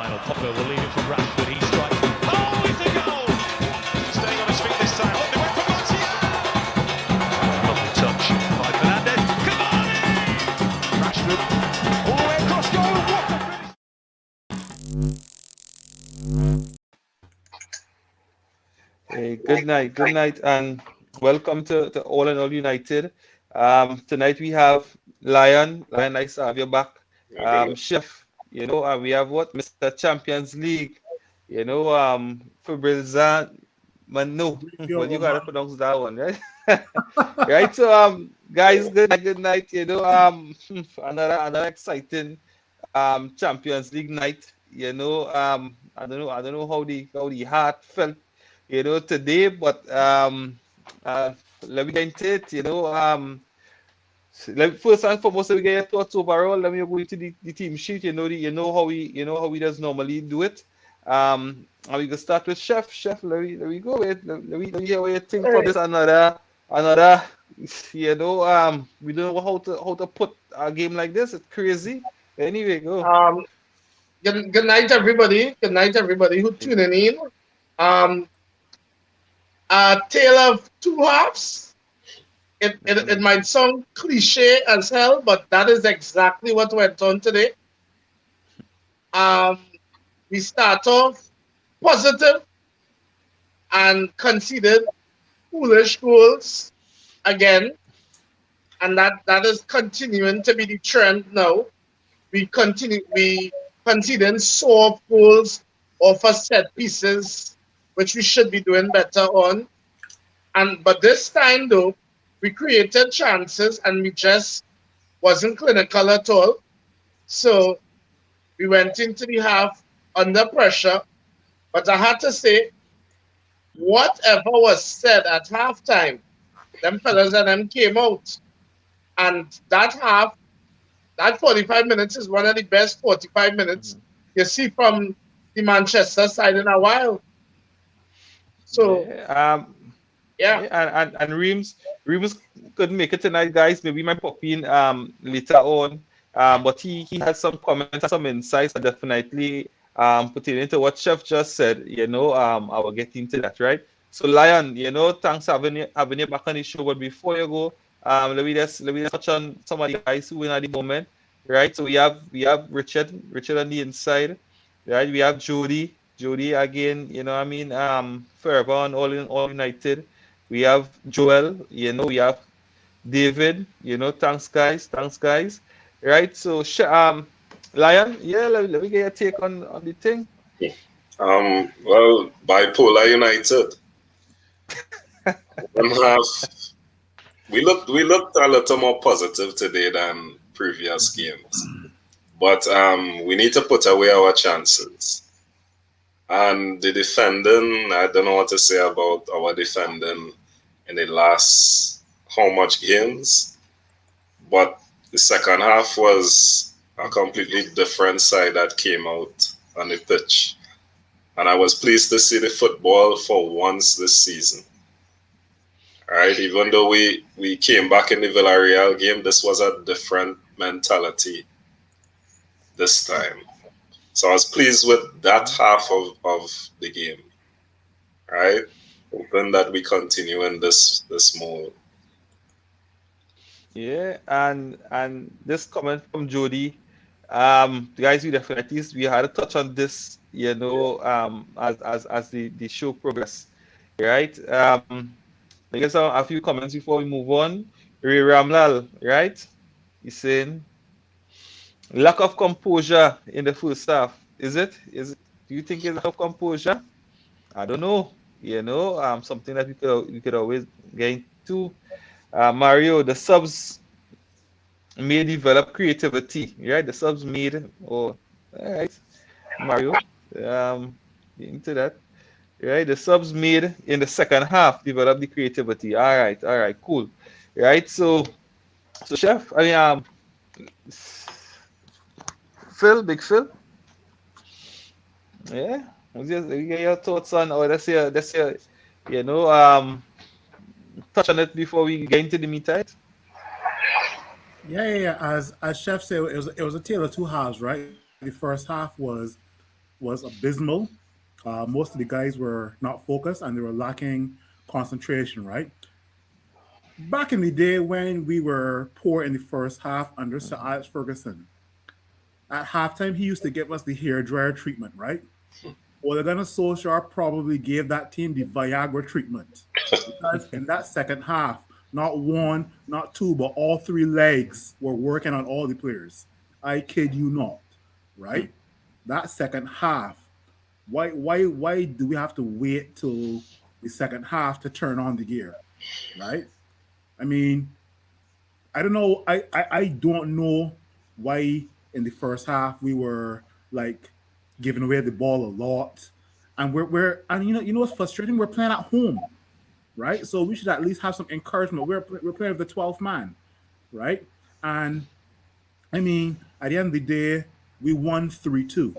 Final Popper will leave it for Rashford. He strikes. Oh, it's a goal! Staying on his feet this time. Look, they went for Martial! Lovely touch by Fernandez. Cavani! Rashford all the way across goal. What a finish! Hey, good night, and welcome to All in All United. Tonight we have Lion. Lion, nice to have you back. Chef, and we have what? Mr. Champions League. Fabrizan, man, no, well, you gotta pronounce that one, right? Right. So, guys, good night. Another exciting Champions League night. I don't know how the heart felt today. But let me get into it. First and foremost, let me get your thoughts overall. Let me go into the team sheet. How we just normally do it. And we can start with Chef. Chef, let me go with. Let me hear what you think for this another. We don't know how to put a game like this. It's crazy. Anyway, go. Good night, everybody. Good night, everybody who tuning in. A tale of two halves. It might sound cliche as hell, but that is exactly what went on today. We start off positive and conceded foolish goals again, and that is continuing to be the trend now. We conceding soft goals or for set pieces, which we should be doing better on. But this time though, we created chances and we just wasn't clinical at all. So we went into the half under pressure. But I had to say, whatever was said at halftime, them fellas and them came out. And that 45 minutes is one of the best 45 minutes you see from the Manchester side in a while. So, and Reams couldn't make it tonight, guys. Maybe my pop in later on. But he had some comments, some insights that definitely pertaining to what Chef just said. I will get into that, right? So Lion, thanks for having you back on the show. But before you go, let me just touch on some of the guys who win at the moment, right? So we have Richard on the inside, right? We have Jody again, forever on All United. We have Joel, we have David, thanks guys, right? So Lion, let me get your take on the thing. Well, bipolar United. We looked a little more positive today than previous games, but we need to put away our chances. And the defending, I don't know what to say about our defending in the last how much games, but the second half was a completely different side that came out on the pitch. And I was pleased to see the football for once this season. All right, even though we came back in the Villarreal game, this was a different mentality this time. So I was pleased with that half of the game. All right, hoping that we continue in this mode. Yeah, and this comment from Jody, guys, we had a touch on this, as the show progressed, right? I guess a few comments before we move on. Ray Ramlal, right? He's saying lack of composure in the first half. Is it? Do you think it's lack of composure? I don't know. Something that we could always get into. Mario, the subs may develop creativity, right? The subs made, all right, Mario, into that, right? The subs made in the second half develop the creativity. All right, cool, right? So Chef, Big Phil, yeah. Let me get your thoughts on, or let's say, touch on it before we get into the meat, right? Yeah. As Chef said, it was a tale of two halves, right? The first half was was abysmal. Most of the guys were not focused and they were lacking concentration, right? Back in the day when we were poor in the first half under Sir Alex Ferguson, at halftime he used to give us the hairdryer treatment, right? Ole Gunnar Solskjaer probably gave that team the Viagra treatment because in that second half, not one, not two, but all three legs were working on all the players. I kid you not, right? That second half, why do we have to wait till the second half to turn on the gear, right? I mean, I don't know. I don't know why in the first half we were like giving away the ball a lot, and we're and you know what's frustrating? We're playing at home, right? So we should at least have some encouragement. We're playing with the 12th man, right? And I mean, at the end of the day, we won 3-2,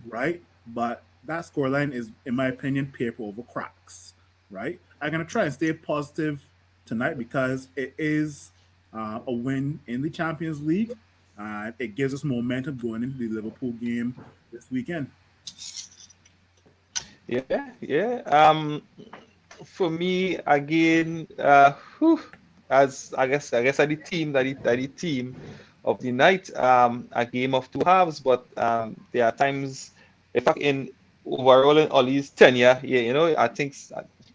right? But that scoreline is, in my opinion, paper over cracks, right? I'm gonna try and stay positive tonight because it is a win in the Champions League, and it gives us momentum going into the Liverpool game this weekend. Yeah, yeah. For me again, as I guess the team of the night. A game of two halves, but there are times, in fact, in overall in Ollie's tenure, yeah, I think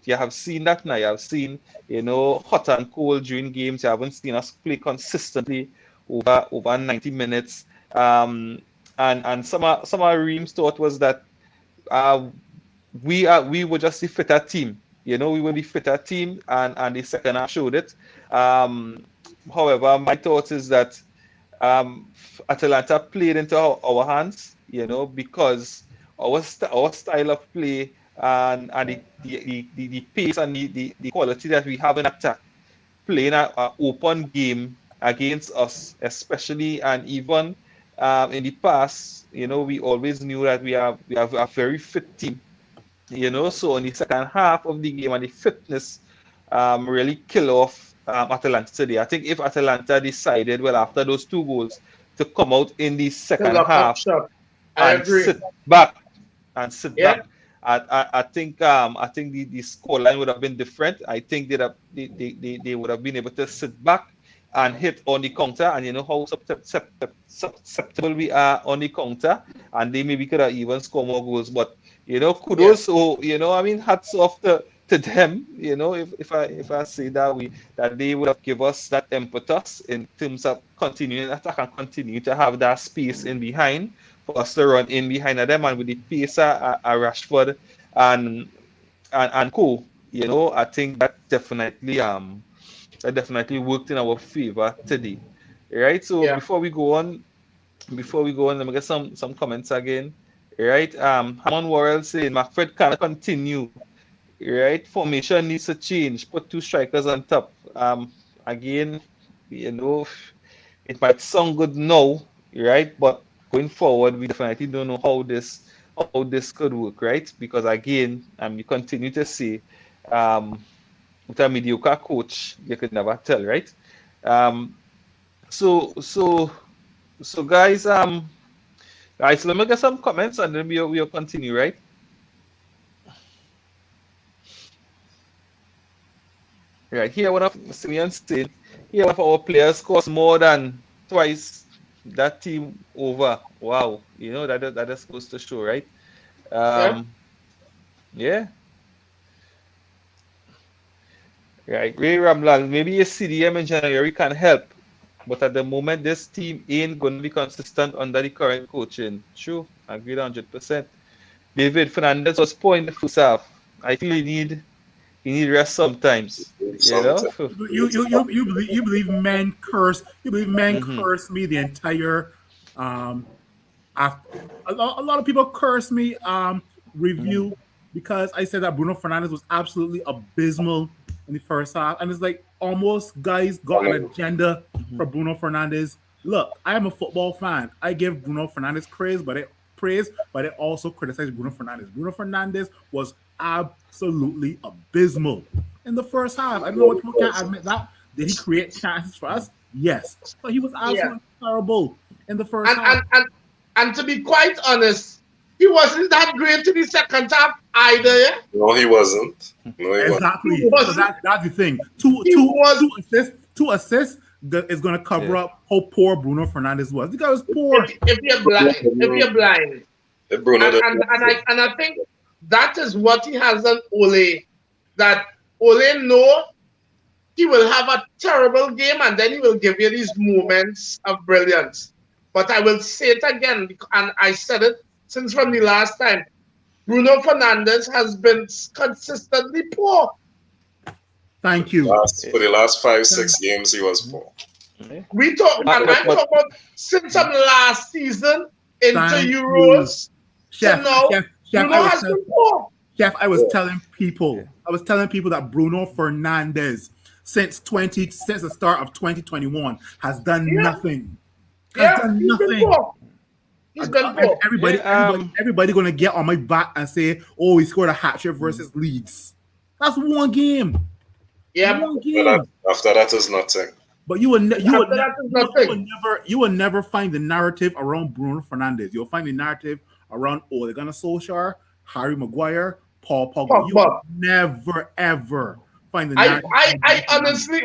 you have seen that now. You have seen, hot and cold during games. You haven't seen us play consistently over 90 minutes. And some of Reem's thought was that uh, we were just the fitter team. We were the fitter team, and the second half showed it. Um, However, my thought is that Atalanta played into our hands, because our style of play and the pace and the quality that we have in attack, playing a open game against us, especially, and even in the past, we always knew that we have a very fit team. So in the second half of the game, and the fitness really kill off Atalanta today. I think if Atalanta decided, well, after those two goals, to come out in the To second lock up half shop. I and agree. back sit Yeah, back, I think the scoreline would have been different. I think they would have been able to sit back and hit on the counter, and you know how susceptible we are on the counter, and they maybe could have even scored more goals. But yeah, kudos. So I mean, hats off to them. If I say that that they would have give us that impetus in terms of continuing attack and continue to have that space in behind for us to run in behind of them, and with the pace of Rashford and and co. I think that definitely worked in our favor today. Right. So yeah. before we go on, let me get some comments again. Right. Hammond Worrell saying McFred cannot continue. Right. Formation needs to change. Put two strikers on top. Again, you know, it might sound good now, right? But going forward, we definitely don't know how this could work, right? Because again, you continue to see, um, with a mediocre coach, you could never tell, right? Um, so so so guys, let me get some comments and then we'll continue, right? Right here, one of Simeon saying here one of our players cost more than twice that team over. Wow, that just goes to show, right? Yeah. Um, yeah, right. Ray Ramlal, maybe a CDM in January can help, but at the moment, this team ain't going to be consistent under the current coaching. True, I agree 100%. David Fernandez was poor in the first half. I feel he need rest sometimes. You know. Sometimes You believe men Mhm. curse me the entire um after a lot of people curse me review because I said that Bruno Fernandez was absolutely abysmal in the first half, and it's like almost guys got an agenda for Bruno Fernandez. Look, I am a football fan. I give Bruno Fernandez praise, but I also criticize Bruno Fernandez. Bruno Fernandez was absolutely abysmal in the first half. I don't know what people can't admit that. Did he create chances for us? Yes, but he was Yeah. absolutely terrible in the first And half. and and and to be quite honest, he wasn't that great in the second half either. Yeah? No, he wasn't. No, he wasn't. Exactly. He So wasn't. that's the thing. Two He was. two assists is going to cover up how poor Bruno Fernandes was. The guy was poor. If you're blind, If Bruno and I think that is what he has on Ole. That Ole know he will have a terrible game and then he will give you these moments of brilliance. But I will say it again, and I said it since from the last time. Bruno Fernandes has been consistently poor. Thank you. For the last 5-6 games, he was poor. We talk, and I'm talking about since last season into Euros. Chef, now, Chef, Bruno has been poor. Chef, I was telling people that Bruno Fernandes since the start of 2021 has done nothing. Has done nothing. He's been poor. Everybody gonna get on my back and say, "Oh, he scored a hat trick versus Leeds." That's one game. Yeah, one game. After that is nothing. But you will never find the narrative around Bruno Fernandes. You'll find the narrative around Ole Gunnar Solskjaer, Harry Maguire, Paul Pogba. You will never ever find the narrative. I honestly,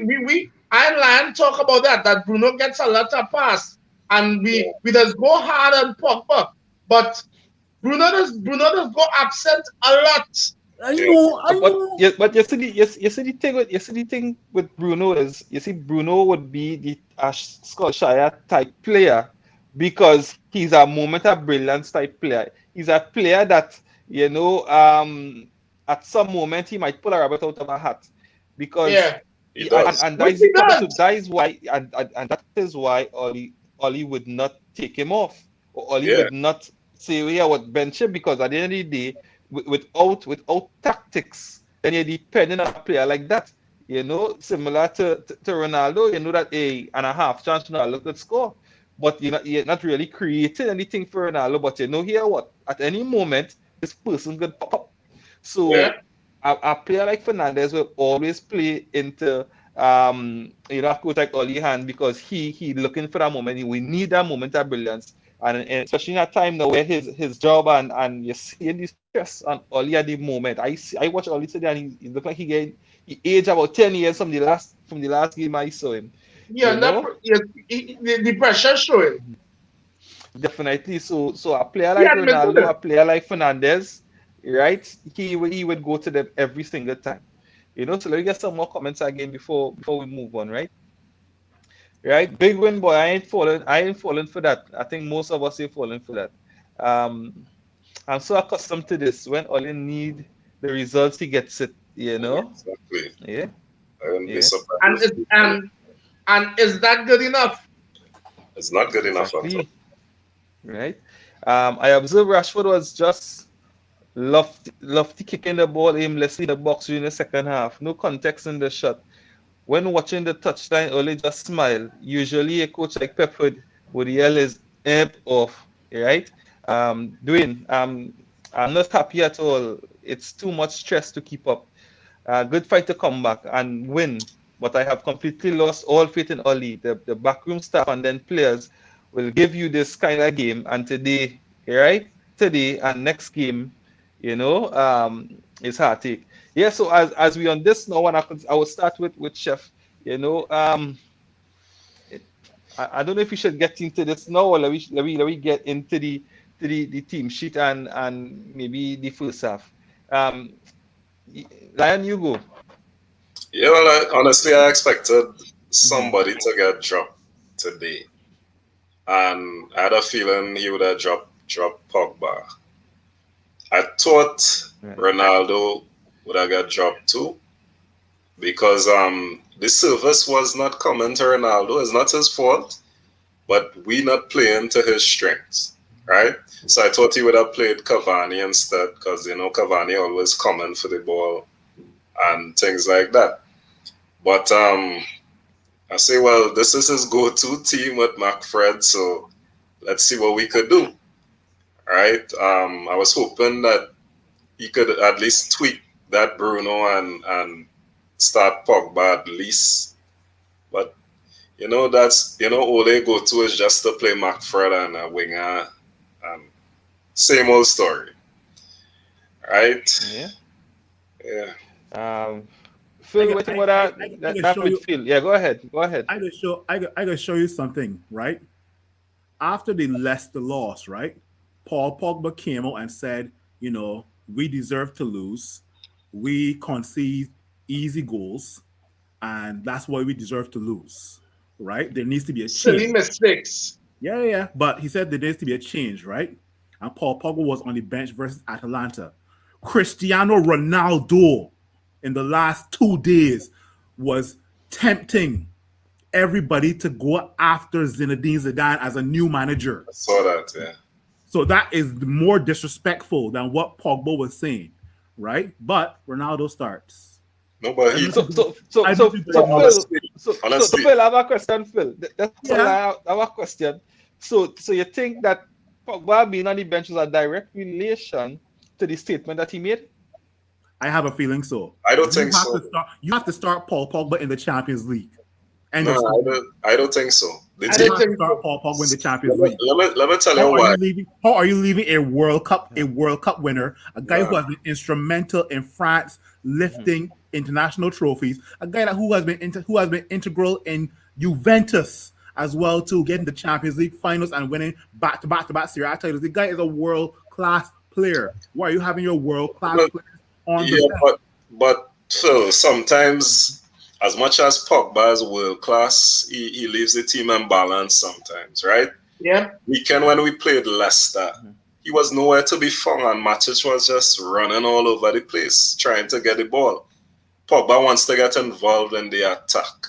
I and Lion talk about that Bruno gets a lot of pass, and we just go hard on Pogba, but Bruno does go absent a lot. I know. But you see the thing with Bruno is, you see, Bruno would be the Solskjaer type player because he's a moment of brilliance type player. He's a player that, at some moment he might pull a rabbit out of a hat because he does. And that is why Oli would not take him off, or Oli would not say, "Yeah, what bench him," because at the end of the day, without tactics, then you're depending on a player like that. Similar to Ronaldo, that and a half chance Ronaldo could score. But you're not really creating anything for Ronaldo, but here what? At any moment, this person could pop up. So a player like Fernandes will always play into a coach like Oli hand because he looking for that moment. We need that moment of brilliance. And especially in a time now where his job and you're seeing the stress on Oli at the moment. I watch Oli today and he look like he aged about 10 years from the last game I saw him. Yeah, the pressure showing. Definitely. So a player like Ronaldo, a player like Fernandes, right? He would go to them every single time. So let me get some more comments again before we move on, right? Right, big win, boy. I ain't falling for that. I think most of us ain't falling for that. I'm so accustomed to this. When all you need the results, he gets it. Exactly. Yeah. I wouldn't be surprised. And is that good enough? It's not good enough. Exactly. Right. I observed Rashford was just lofty kicking the ball aimlessly in the box during the second half. No context in the shot. When watching the touchline, Ole just smile. Usually a coach like Pep would yell his amp off, right? Dwayne, I'm not happy at all. It's too much stress to keep up. Good fight to come back and win, but I have completely lost all faith in Ole. The backroom staff and then players will give you this kind of game, and today, right? Today and next game, it's heartache. Yeah, so as we on this now, and I will start with Chef. I don't know if we should get into this now, or let we get into the team sheet and maybe the first half. Lion, you go. Yeah, well, honestly, I expected somebody to get dropped today, and I had a feeling he would have dropped Pogba. I thought Ronaldo would have got dropped too, because the service was not coming to Ronaldo. It's not his fault, but we not playing to his strengths, right? So I thought he would have played Cavani instead, because Cavani always coming for the ball and things like that. But I say, well, this is his go-to team with McFred, so let's see what we could do, right? I was hoping that he could at least tweak that Bruno and start Pogba at least. But that's Ole go-to is just to play McFred and a winger, and Same old story. Right? Yeah. Yeah. Phil, what about that midfield? Yeah, go ahead. Go ahead. I gotta show you something, right? After the Leicester loss, right? Paul Pogba came out and said, you know, we deserve to lose. We concede easy goals, and that's why we deserve to lose, right? There needs to be a Silly change. mistakes. Yeah. But he said there needs to be a change, right? And Paul Pogba was on the bench versus Atalanta. Cristiano Ronaldo in the last 2 days was tempting everybody to go after Zinedine Zidane as a new manager. I saw that, yeah. So that is more disrespectful than what Pogba was saying, right? But Ronaldo starts. No, but he. So Phil, I have a question, Phil. That's all I have a question. So you think that Pogba being on the bench is a direct relation to the statement that he made? I have a feeling so. I don't think so. You have to start Paul Pogba in the Champions League. I don't think so. I don't think start Paul Pogba in the Champions League. Let me tell you why. How are you leaving a World Cup winner, a guy who has been instrumental in France lifting international trophies, a guy who has been integral in Juventus as well to getting the Champions League finals and winning back-to-back Serie A titles. The guy is a world-class player. Why are you having your world-class player on the bench? But Phil, sometimes, as much as Pogba is world class, he leaves the team unbalanced sometimes, right? Yeah. Weekend when we played Leicester, he was nowhere to be found, and Matic was just running all over the place trying to get the ball. Pogba wants to get involved in the attack,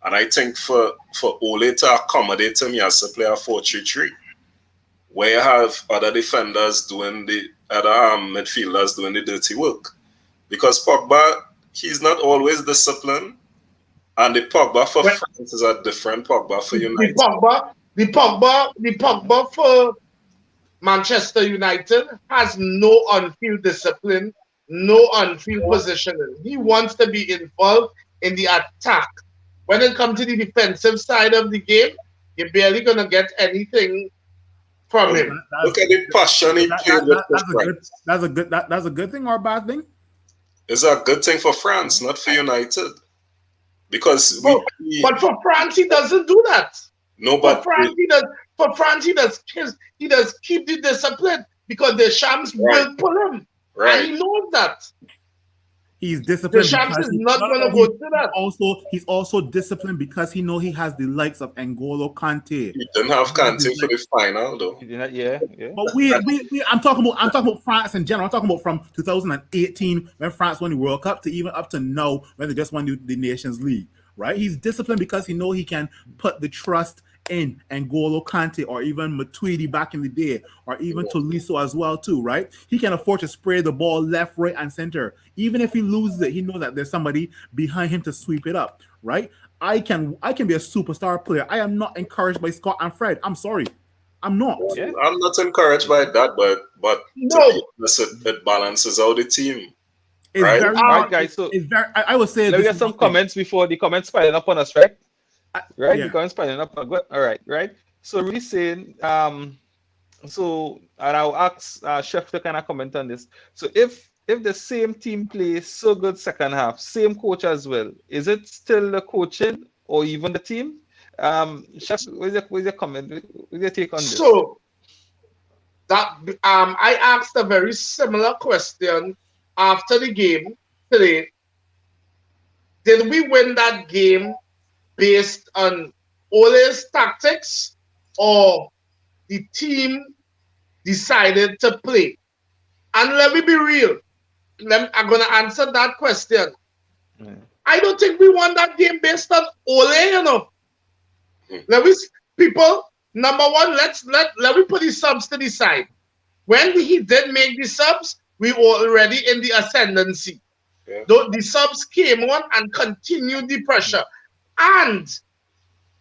and I think for Ole to accommodate him, he has to play a 4-3-3, where you have other defenders doing the other midfielders doing the dirty work, because Pogba, he's not always disciplined. And the Pogba for France is a different Pogba for United. The Pogba for Manchester United has no on-field discipline, no on-field positioning. He wants to be involved in the attack. When it comes to the defensive side of the game, you're barely gonna get anything from him. Look at the passion he played with France. That's a good thing or a bad thing? It's a good thing for France, not for United. Because but for France he doesn't do that. No, but for France he does keep the discipline because the Shams will pull him. Right. And he knows that. He's disciplined. The Shams is not gonna go through that. He's also disciplined because he knows he has the likes of N'Golo Kante. He didn't have Kante for the final though. Yeah. But I'm talking about France in general. I'm talking about from 2018 when France won the World Cup to even up to now when they just won the Nations League. Right? He's disciplined because he knows he can put the trust in N'Golo Kante or even Matuidi back in the day, or even Tolisso as well too, right? He can afford to spray the ball left, right, and center. Even if he loses it, he knows that there's somebody behind him to sweep it up, right? I can be a superstar player. I am not encouraged by Scott and Fred. I'm sorry. I'm not. Yeah. I'm not encouraged by that, but no. It balances out the team. It's right? Very hard, guys. So I would say let me get some comments before the comments piling up on us, right? Right, yeah. The comments piling up. All right. So really saying, so and I'll ask Chef to kind of comment on this. So if the same team plays so good second half, same coach as well, is it still the coaching or even the team? Chef, what's your comment? What's your take on this? So that I asked a very similar question after the game today. Did we win that game based on Ole's tactics, or the team decided to play? And let me be real. I'm going to answer that question. I don't think we won that game based on Ole, People, number one, let me put the subs to the side. When he did make the subs, we were already in the ascendancy. Yeah. The subs came on and continued the pressure. And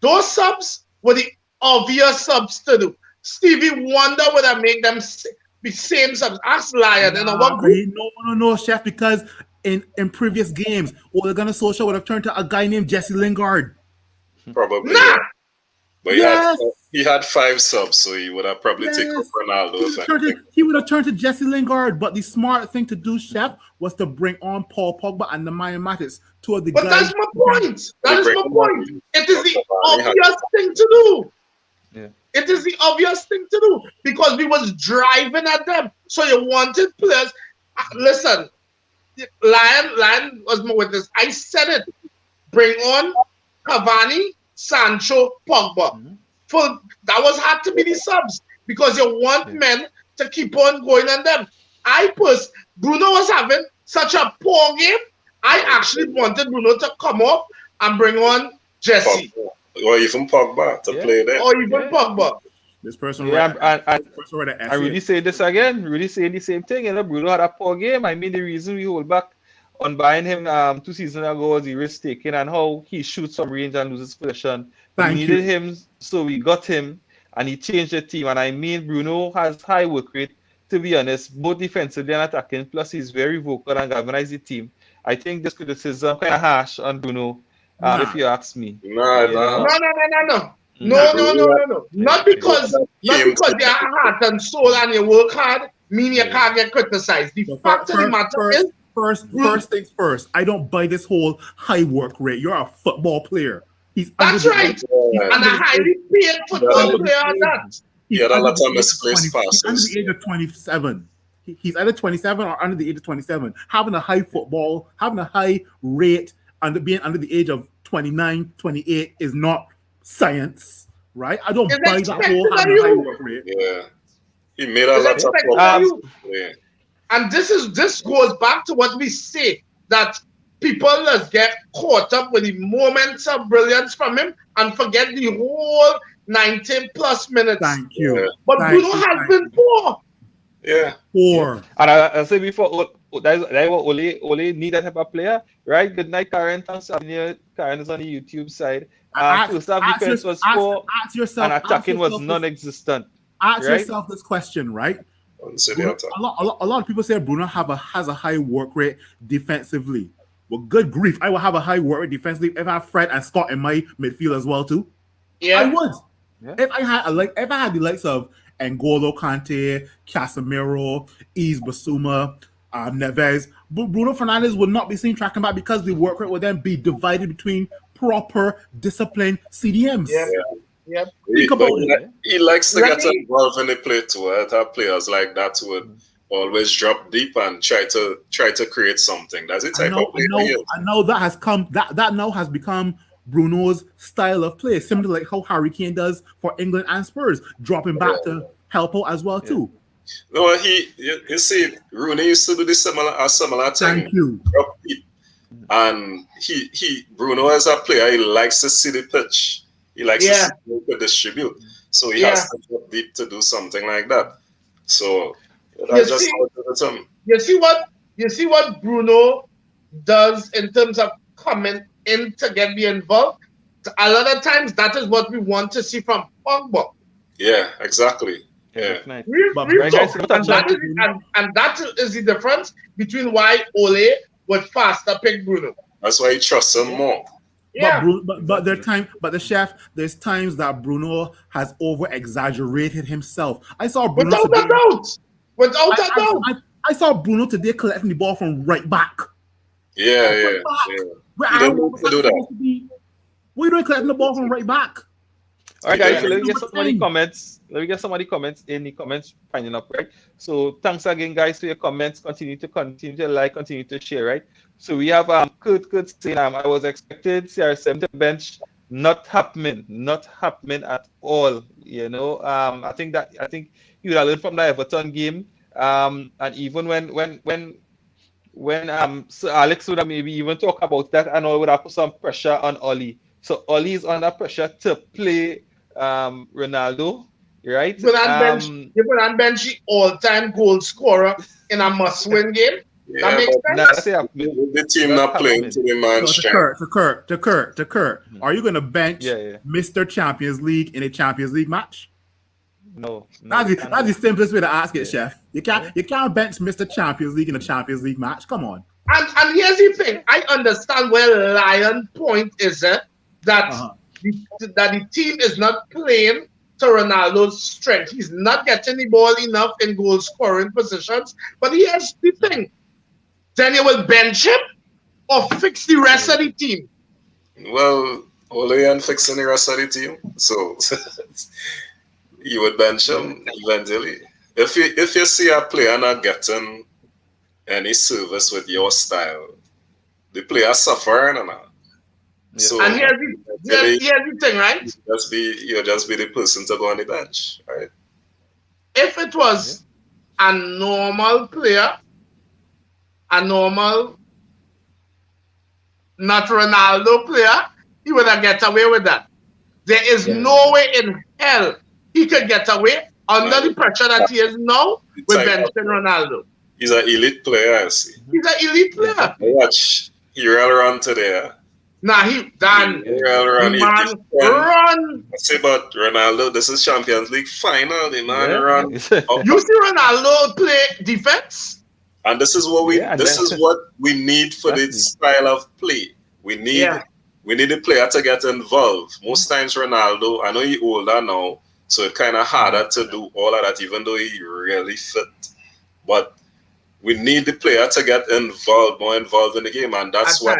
those subs were the obvious subs to do. Stevie Wonder would have made them the same subs. Ask Lion. No, Chef, because in previous games, Ole Gunnar Solskjaer would have turned to a guy named Jesse Lingard. Probably. Nah. But Yes. he had 5 subs, so he would have probably Yes. taken Ronaldo. He would have turned to Jesse Lingard, but the smart thing to do, Chef, was to bring on Paul Pogba and Nemanja Matic, two of the But guys. that's my point. That is my point. It is the obvious thing to do. Yeah. It is the obvious thing to do because we was driving at them. So you wanted players. Listen, Lion was my witness. I said it. Bring on Cavani, Sancho, Pogba. That had to be the subs because you want men to keep on going on them. Bruno was having such a poor game. I actually wanted Bruno to come off and bring on Jesse. Or even Pogba to play there. Or even Pogba. This person and Rudy saying this again. Rudy saying the same thing. You know, Bruno had a poor game. I mean, the reason we hold back on buying him 2 seasons ago was the risk taking and how he shoots from range and loses possession. We needed him, so we got him, and he changed the team. And I mean, Bruno has high work rate, to be honest, both defensively and attacking. Plus, he's very vocal and galvanizes the team. I think this criticism kind of harsh on Bruno, if you ask me. No. Not because you are heart and soul and you work hard, mean you can't get criticized. The fact of the matter is, first things first. I don't buy this whole high work rate. You're a football player. That's right. And a highly paid football player at that. Yeah, a lot of misplaced passes. He's under the age of 27. He's either 27 or under the age of 27. Having a high rate and being under the age of 29, 28 is not science, right? I don't buy that whole having a high work rate. Yeah. He made a lot of problems. And this goes back to what we say, that people just get caught up with the moments of brilliance from him and forget the whole 90 plus minutes. Thank you. But Bruno has been poor. Yeah. Poor. And I say before, that's what Ole need that type of player, right? Good night, Karen. Thanks for having you. Karen is on the YouTube side. First half defense was poor, and attacking was non-existent. Ask yourself this question, right? Bruno, a lot of people say Bruno has a high work rate defensively. Well, good grief, I will have a high work rate defensively if I have Fred and Scott in my midfield as well too. Yeah, I would. Yeah. If I had the likes of N'Golo Kante, Casemiro, Yves Bissouma, Neves, Bruno Fernandes would not be seen tracking back because the work rate would then be divided between proper, disciplined CDMs. Yeah. He likes to get involved in the play too. Have players like that who would always drop deep and try to create something. That's the type of play he is. I know that has come. That now has become Bruno's style of play, similar to like how Harry Kane does for England and Spurs, dropping back to help out as well too. No, you see, Rooney used to do a similar thing. Thank you. Drop deep. And Bruno as a player, he likes to see the pitch. He likes to distribute. So he has to drop deep to do something like that. So that's just how it is. You see what Bruno does in terms of coming in to get me involved? A lot of times that is what we want to see from Pogba. Yeah, exactly. Yeah. And that is the difference between why Ole would faster pick Bruno. That's why he trusts him more. Yeah. But there's times that Bruno has over-exaggerated himself. I saw Bruno Without a doubt. I saw Bruno today collecting the ball from right back. Yeah. You don't need to do that. What are you doing collecting the ball from right back? All right, guys. So let me get some of the comments. In the comments finding up, right? So thanks again, guys, for your comments. Continue to like, continue to share, right? So we have Kurt saying I was expected CR7 to bench, not happening at all. You know, I think you would have learned from the Everton game. And even when Sir Alex would have maybe even talk about that and all would have put some pressure on Oli. So Oli is under pressure to play Ronaldo, right? You put on bench the all-time goal scorer in a must-win game. Yeah, that makes sense. The team not playing to the man's strength. To Kurt, are you going to bench Mr. Champions League in a Champions League match? No. That's the simplest way to ask it, Chef. You can't bench Mr. Champions League in a Champions League match. Come on. And here's the thing. I understand where Lion point is that that the team is not playing to Ronaldo's strength. He's not getting the ball enough in goal scoring positions. But here's the thing. Then you will bench him or fix the rest of the team. Well, Ole and fixing the rest of the team. So you would bench him eventually. If you see a player not getting any service with your style, the player suffering and all. So And here's the thing, right? You just be the person to go on the bench, right? If it was a normal player, a normal, not Ronaldo player, he would have get away with that. There is no way in hell he could get away under the pressure that he is now with benching Ronaldo. He's an elite player, I see. He's an elite player. Watch, he ran around today. Nah, he run. I say about Ronaldo, this is Champions League final. The man run. You see Ronaldo play defense? And this is what we need for this style of play. We need the player to get involved. Most times Ronaldo, I know he's older now, so it's kind of harder to do all of that, even though he really fit. But we need the player to get more involved in the game, and that's why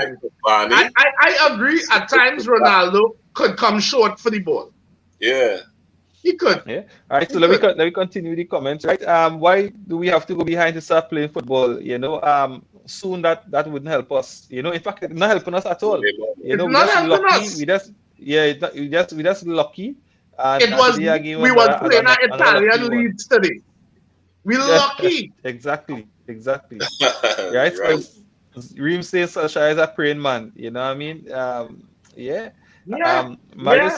I agree. At times, Ronaldo could come short for the ball. Yeah, he could. Yeah. All right. So let me continue the comments. Right. Why do we have to go behind to start playing football? You know. Soon that wouldn't help us. You know. In fact, it's not helping us at all. You know. We just lucky. And it was. We were playing at Italian leagues today. We lucky. Exactly. Right? Because Reem says Solskjaer is a praying man. You know what I mean? Mario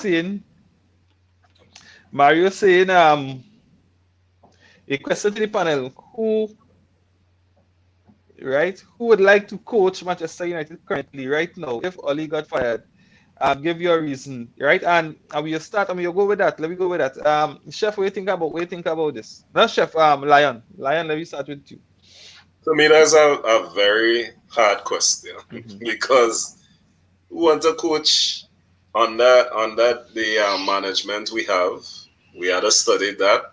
saying, a question to the panel: Who would like to coach Manchester United currently, right now, if Oli got fired? Give you a reason, right? And we'll start. We'll go with that. Let me go with that. Chef, what do you think about this? Not Chef. Lion, let me start with you. To me, that's a very hard question because we want to coach on that the management we have. We had to study that.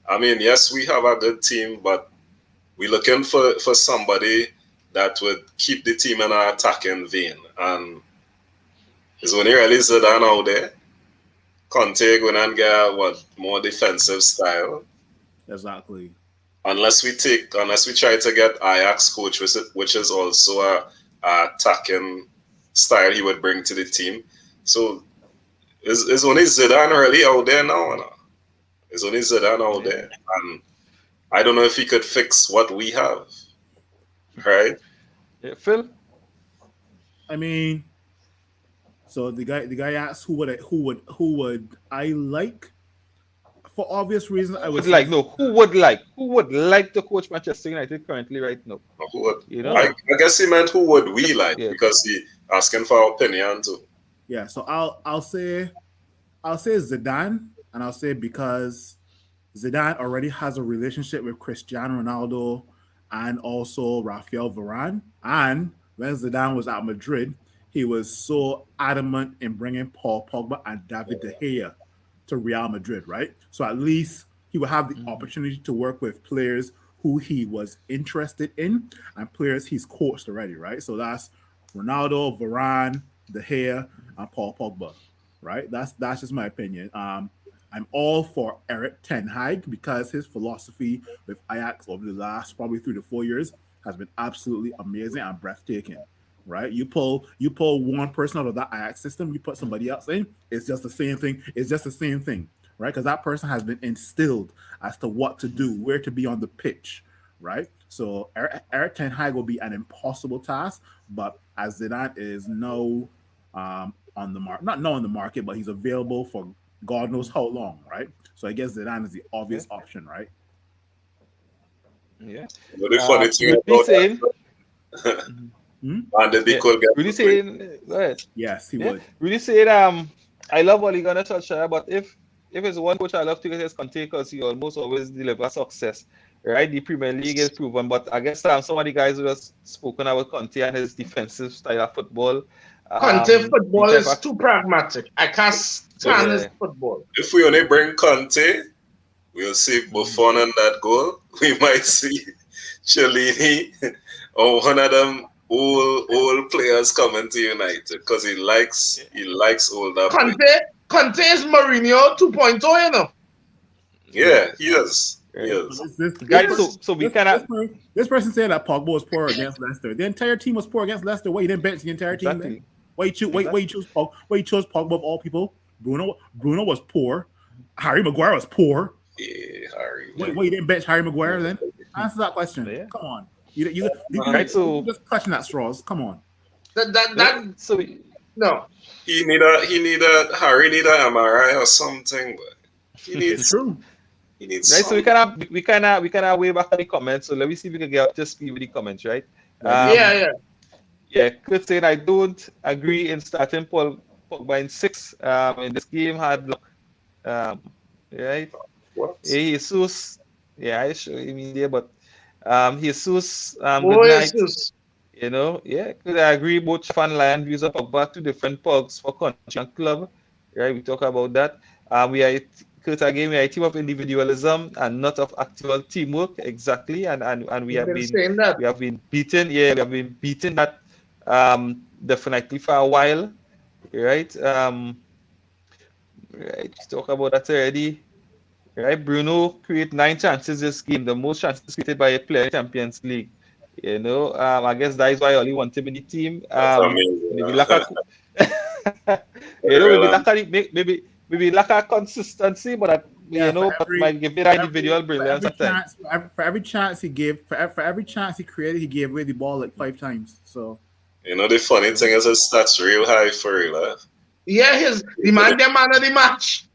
I mean, yes, we have a good team, but we're looking for somebody that would keep the team in an attacking vein. And it's only really Zidane out there. Conte going and get more defensive style. Exactly. Unless we try to get Ajax coach, which is also a attacking style he would bring to the team. So it's only Zidane really out there now. It's only Zidane out there, and I don't know if he could fix what we have. Right? Yeah, Phil. I mean, so the guy asked who would I like? For obvious reasons, I would like. No, who would like to coach Manchester United currently right now? Who would? You know, I guess he meant who would we like because he asking for our opinion too. Yeah, so I'll say Zidane, and I'll say because Zidane already has a relationship with Cristiano Ronaldo and also Rafael Varane. And when Zidane was at Madrid, he was so adamant in bringing Paul Pogba and David De Gea to Real Madrid, right? So at least he would have the opportunity to work with players who he was interested in and players he's coached already, right? So that's Ronaldo, Varane, De Gea, and Paul Pogba, right? That's just my opinion. I'm all for Erik ten Hag because his philosophy with Ajax over the last probably 3 to 4 years has been absolutely amazing and breathtaking. Right, you pull one person out of that Ajax system, you put somebody else in. It's just the same thing. It's just the same thing, right? Because that person has been instilled as to what to do, where to be on the pitch, right? So Erik ten Hag will be an impossible task, but as Zidane is on the market, not on the market, but he's available for God knows how long, right? So I guess Zidane is the obvious option, right? Yeah. What the funny thing about Really saying, go ahead. Yes, he would. Really saying, I love Ole Gunnar Solskjaer, but if it's one coach I love to get his Conte because he almost always delivers success, right? The Premier League is proven, but I guess some of the guys who have spoken about Conte and his defensive style of football, Conte football the is type of- too pragmatic. I can't stand his football. If we only bring Conte, we'll see Buffon in that goal. We might see Cellini or one of them old players coming to United because he likes older players. Conte is Mourinho 2.0, you know. Yeah, he is. He is. Guys, so we cannot. This person saying that Pogba was poor against Leicester. The entire team was poor against Leicester. Why you didn't bench the entire team? Exactly. Then? Why you chose Pogba of all people? Bruno was poor. Harry Maguire was poor. Yeah, Harry. Why you didn't bench Harry Maguire then? Answer that question. Yeah. Come on. You Right, so just clutching at straws. Come on. so No. Harry need a MRI or something, but he It's needs true. he needs right, so something. we can way back on the comments. So let me see if we can get up to speed with the comments, right? Yeah. Chris saying I don't agree in starting Pogba in 6. In this game had luck. Right. What? Jesus. Yeah, I show him in there, but Jesus. Good night. Jesus. You know, could I agree both Chef and Lion views of Pogba, 2 different pugs for country and club. Right, we talk about that. We are a team of individualism and not of actual teamwork, exactly. And we have been beaten. Yeah, we have been beaten that definitely for a while. Right. Right. We talk about that already. Right. Bruno create 9 chances this game, the most chances created by a player in Champions League. You know, I guess that is why I only want him in the team. That's amazing. Maybe maybe lack of consistency, but but might give it individual brilliance at times. For every chance he gave, for every chance he created, he gave away the ball like 5 times. So You know the funny thing is his stats real high for real. Yeah, the man of the match.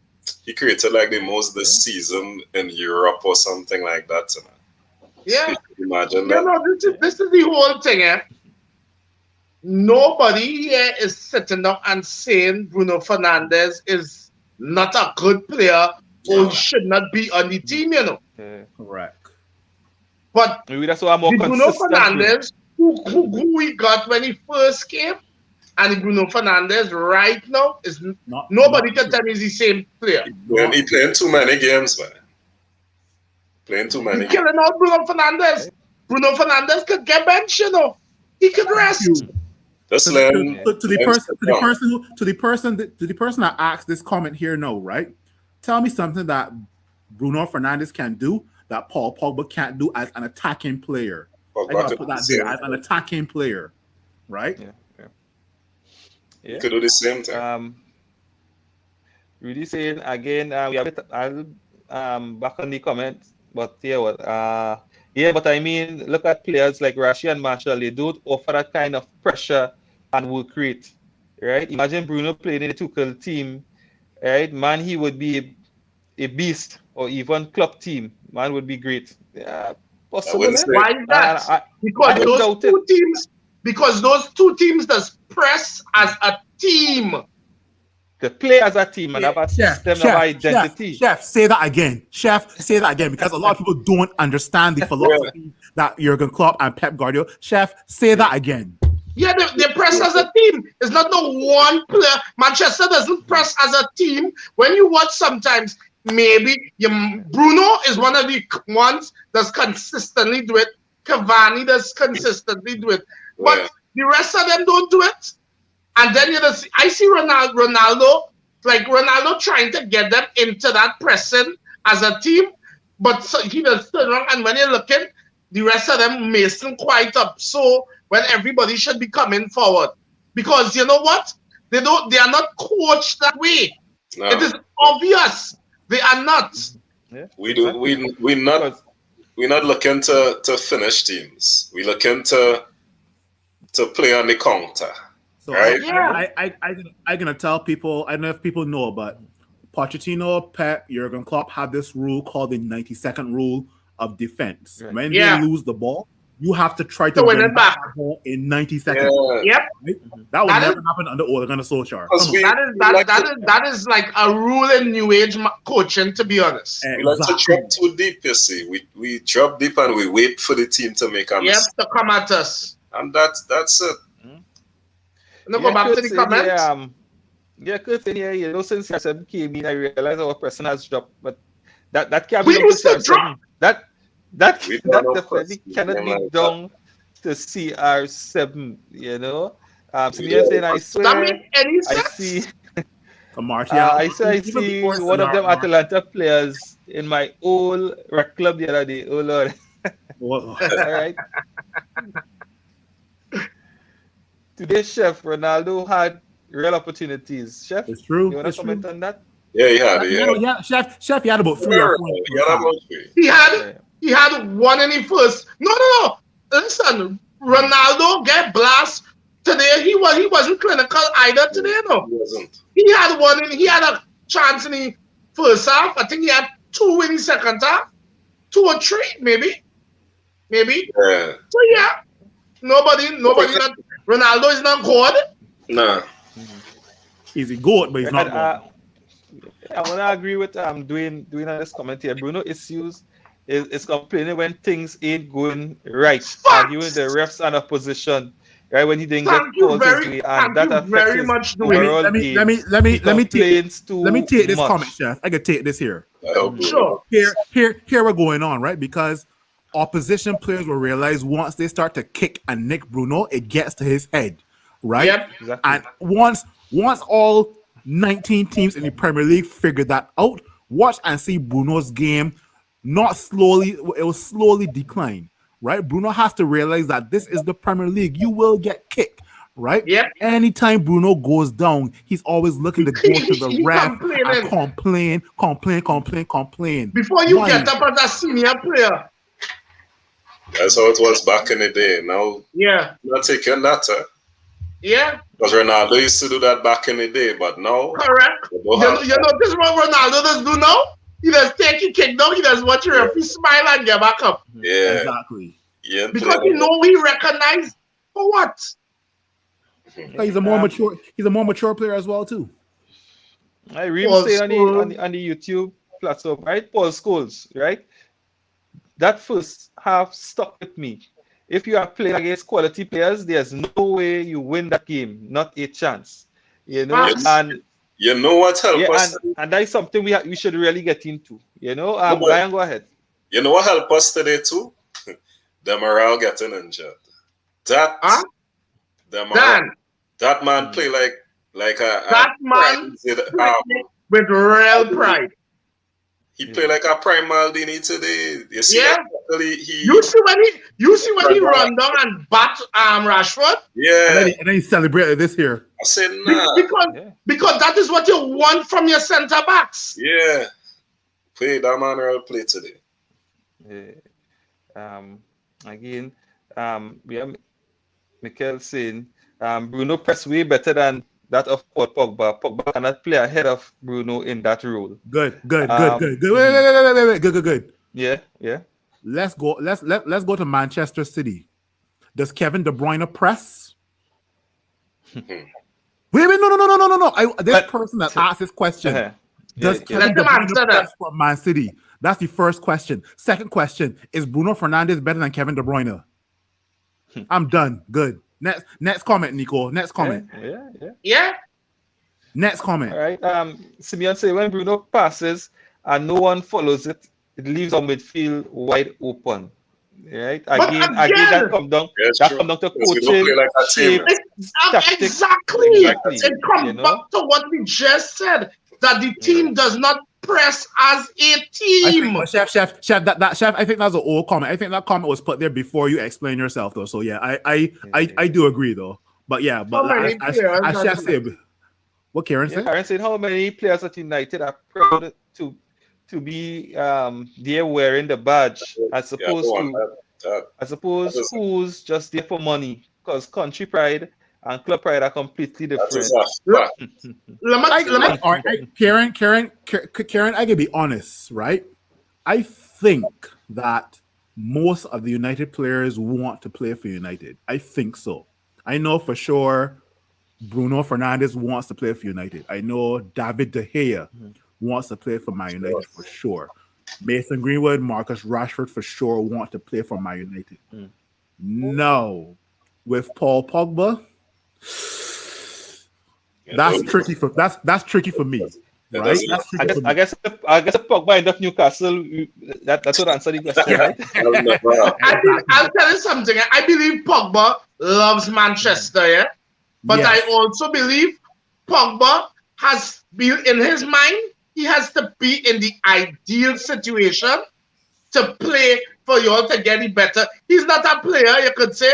He created like the most this season in Europe or something like that. Yeah. Imagine You that. know, this is the whole thing, Nobody here is sitting up and saying Bruno Fernandes is not a good player or should not be on the team, you know. correct. But maybe that's why I'm more the Bruno consistent. Fernandes who we got when he first came and the Bruno Fernandes right now is nobody can tell me he's the same player. He playing too many games, man. Playing too many He's killing out Bruno Fernandes. Bruno Fernandes could get benched, you know. He could rest. Just To the person that asked this comment here, no, right? Tell me something that Bruno Fernandes can do that Paul Pogba can't do as an attacking player. I gotta put that there as an attacking player, right? Yeah. Could do the same thing. Rudy saying again, we have it. Back on the comment, but but I mean, look at players like Rashi and Marshall. They don't offer that kind of pressure and work rate, right? Imagine Bruno playing in a Tuchel team, right? Man, he would be a beast, or even club team. Man would be great. Yeah, possible. Why is that? Because those two teams does press as a team. They play as a team and have a system of identity. Chef, say that again. Chef, say that again, because a lot of people don't understand the philosophy that Jurgen Klopp and Pep Guardiola. Chef, say that again. Yeah, they press as a team. It's not no one player. Manchester doesn't press as a team. When you watch sometimes, maybe Bruno is one of the ones that's consistently do it. Cavani does consistently do it. But the rest of them don't do it. And then I see Ronaldo trying to get them into that pressing as a team, but he does turn around, and when you're looking, the rest of them messing quite up. So when everybody should be coming forward, because you know what, they are not coached that way. No. It is obvious they are not. Yeah. We're not looking to finish teams. We're looking to play on the counter. So right? I'm gonna tell people. I don't know if people know, but Pochettino, Pep, Jurgen Klopp have this rule called the 90-second rule of defense. Right. When they lose the ball, you have to try to win back the ball in 90 seconds. Yep, right? That will never happen under Ole Gunnar Solskjaer. That is like a rule in New Age coaching, to be honest. We like to drop too deep. You see, we drop deep and we wait for the team to make a mistake. To come at us, and that's it. Now go back to the comments. Kurt saying here, since CR7 came in, I realized our person has dropped, but that can't be We down to used to CR7. drop. That We don't know definitely person cannot name be like down to CR7. Simeon saying, I Does that make swear, any I sense? see. Martial. I Even see before one of them Cesar, Atalanta players in my old rec club the other day. Oh Lord! Well, All right. Today, Chef Ronaldo had real opportunities. Chef, it's true. you want to It's comment true. on that? Yeah, he had it. Yeah, Yeah, Chef, he had about 3 or 4. He had about three. He had one in the first. No. Listen, Ronaldo get blast today. He wasn't clinical either today. No, He wasn't. he had one. He had a chance in the first half. I think he had 2 in the second half, 2 or 3 maybe. Yeah. So yeah, nobody. Not Ronaldo is not good. Nah. He's a goat, but he's not good. I want to agree with doing on this comment here. Bruno issues is complaining when things ain't going right, arguing the refs and opposition, right, when he didn't get calls his way, and that affects his overall game. Let me take this comment, Chef. I could take this here. Sure. Here we're going on, right? Because opposition players will realize once they start to kick and nick Bruno, it gets to his head, right? Yep. Exactly. And once all 19 teams in the Premier League figure that out, watch and see Bruno's game it will slowly decline, right? Bruno has to realize that this is the Premier League. You will get kicked, right? Yep. Anytime Bruno goes down, he's always looking to go to the ref and complain. Before you get up as a senior player. That's how it was back in the day. Now, not taking that. Yeah. Because Ronaldo used to do that back in the day, but now. Correct. You notice what Ronaldo does do now? He does take a kick down, he does watch your referee smile and get back up. Yeah. Exactly. Yeah. Because he recognized for what? He's a more mature player as well, too. I really say on the YouTube platform, right? Paul Scholes, right? That first half stuck with me. If you are playing against quality players, there's no way you win that game. Not a chance. And you know what helped us? And that is something we should really get into. Brian, go ahead. You know what helped us today too? The morale getting injured. That man play like that man with real pride. He played like a prime Maldini today. You see, you see when he run down and bat Rashford. Yeah, and then he celebrated this here. I said nah. Because that is what you want from your centre backs. Yeah, play that man real play today. Yeah. Again, we have Mikel saying Bruno press way better than that of Paul Pogba. Pogba cannot play ahead of Bruno in that role. Good. Wait. Good. Yeah. Let's go to Manchester City. Does Kevin De Bruyne press? Wait, no. This person that asked this question. Does Kevin De Bruyne press for Man City? That's the first question. Second question, is Bruno Fernandes better than Kevin De Bruyne? I'm done. Good. Next comment, Nico. Next comment. Yeah. Next comment. All right. Simeon say when Bruno passes and no one follows it, it leaves our midfield wide open. Right? Again, that come down to coaching. Like exactly. It comes back to what we just said, that the team does not press as a team. Chef, I think that's an old comment. I think that comment was put there before you explain yourself, though. So yeah, I do agree though. But yeah, as Chef said, what Karen said? Karen said how many players at United are proud to be there wearing the badge as opposed who's just there for money, because country pride and club pride are completely different. Karen, I can be honest, right? I think that most of the United players want to play for United. I think so. I know for sure Bruno Fernandes wants to play for United. I know David De Gea wants to play for Man United for sure. Mason Greenwood, Marcus Rashford for sure want to play for Man United. No. With Paul Pogba, That's tricky for that's tricky for me, It right? doesn't- That's tricky for me. I guess if Pogba end up Newcastle, that would answer the question, right? I'll never- I'll tell you something. I believe Pogba loves Manchester, yeah? But Yes. I also believe Pogba has been in his mind, he has to be in the ideal situation to play for you all to get it better. He's not a player, you could say,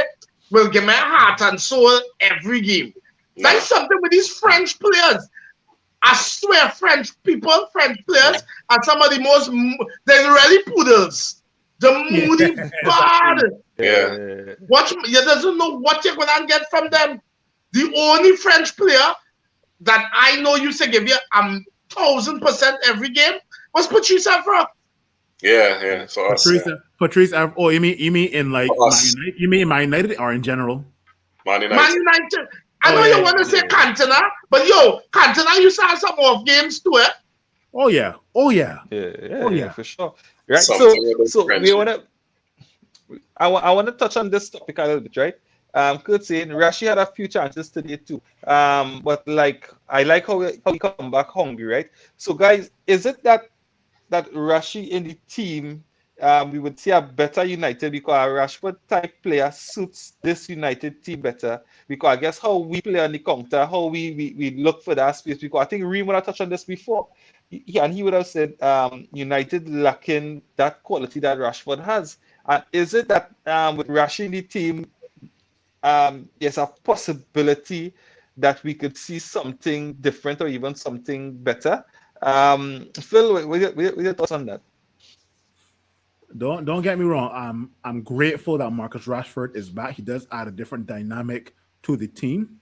will give me heart and soul every game. No. That's something with these French players. I swear, French players are some of the most, they're really poodles. The moody bad. Yeah. Watch, you doesn't know what you're gonna get from them. The only French player that I know used to give you 1,000% every game was Patrice Evra. Yeah, for us. Patrice. Oh, you mean in like For us. Man United? You mean in Man United or in general? Man United. Man United. I Oh, know yeah, you want to say yeah. Cantona, but yo, Cantona used to have some off games too, eh? Oh yeah. Yeah, for sure. Right. Something with the So French. we I want to touch on this topic a little bit, right? Kurt saying Rashi had a few chances today too. But like I like how he come back hungry, right? So guys, is it that Rashi in the team, we would see a better United because a Rashford type player suits this United team better? Because I guess how we play on the counter, how we look for that space. Because I think Reem would have touched on this before, and he would have said United lacking that quality that Rashford has. And is it that with Rashi in the team, there's a possibility that we could see something different or even something better? Phil, what your thoughts on that? Don't get me wrong. I'm grateful that Marcus Rashford is back. He does add a different dynamic to the team.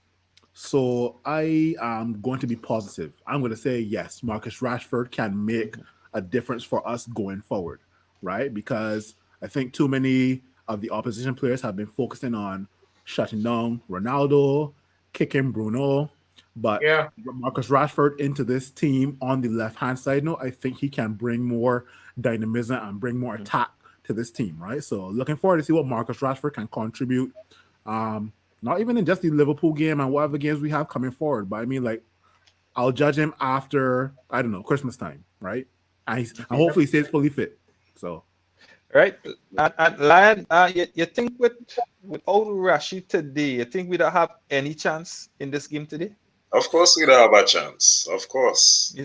So I am going to be positive. I'm going to say yes, Marcus Rashford can make a difference for us going forward, right? Because I think too many of the opposition players have been focusing on shutting down Ronaldo, kicking Bruno, but Yeah. Marcus Rashford into this team on the left-hand side, no, I think he can bring more dynamism and bring more attack to this team, right? So looking forward to see what Marcus Rashford can contribute. Not even in just the Liverpool game and whatever games we have coming forward, but I mean, like, I'll judge him after, I don't know, Christmas time, right? And hopefully he stays fully fit. So, right, and Lion, you think with old Rashi today, you think we don't have any chance in this game today? Of course, we don't have a chance. Of course.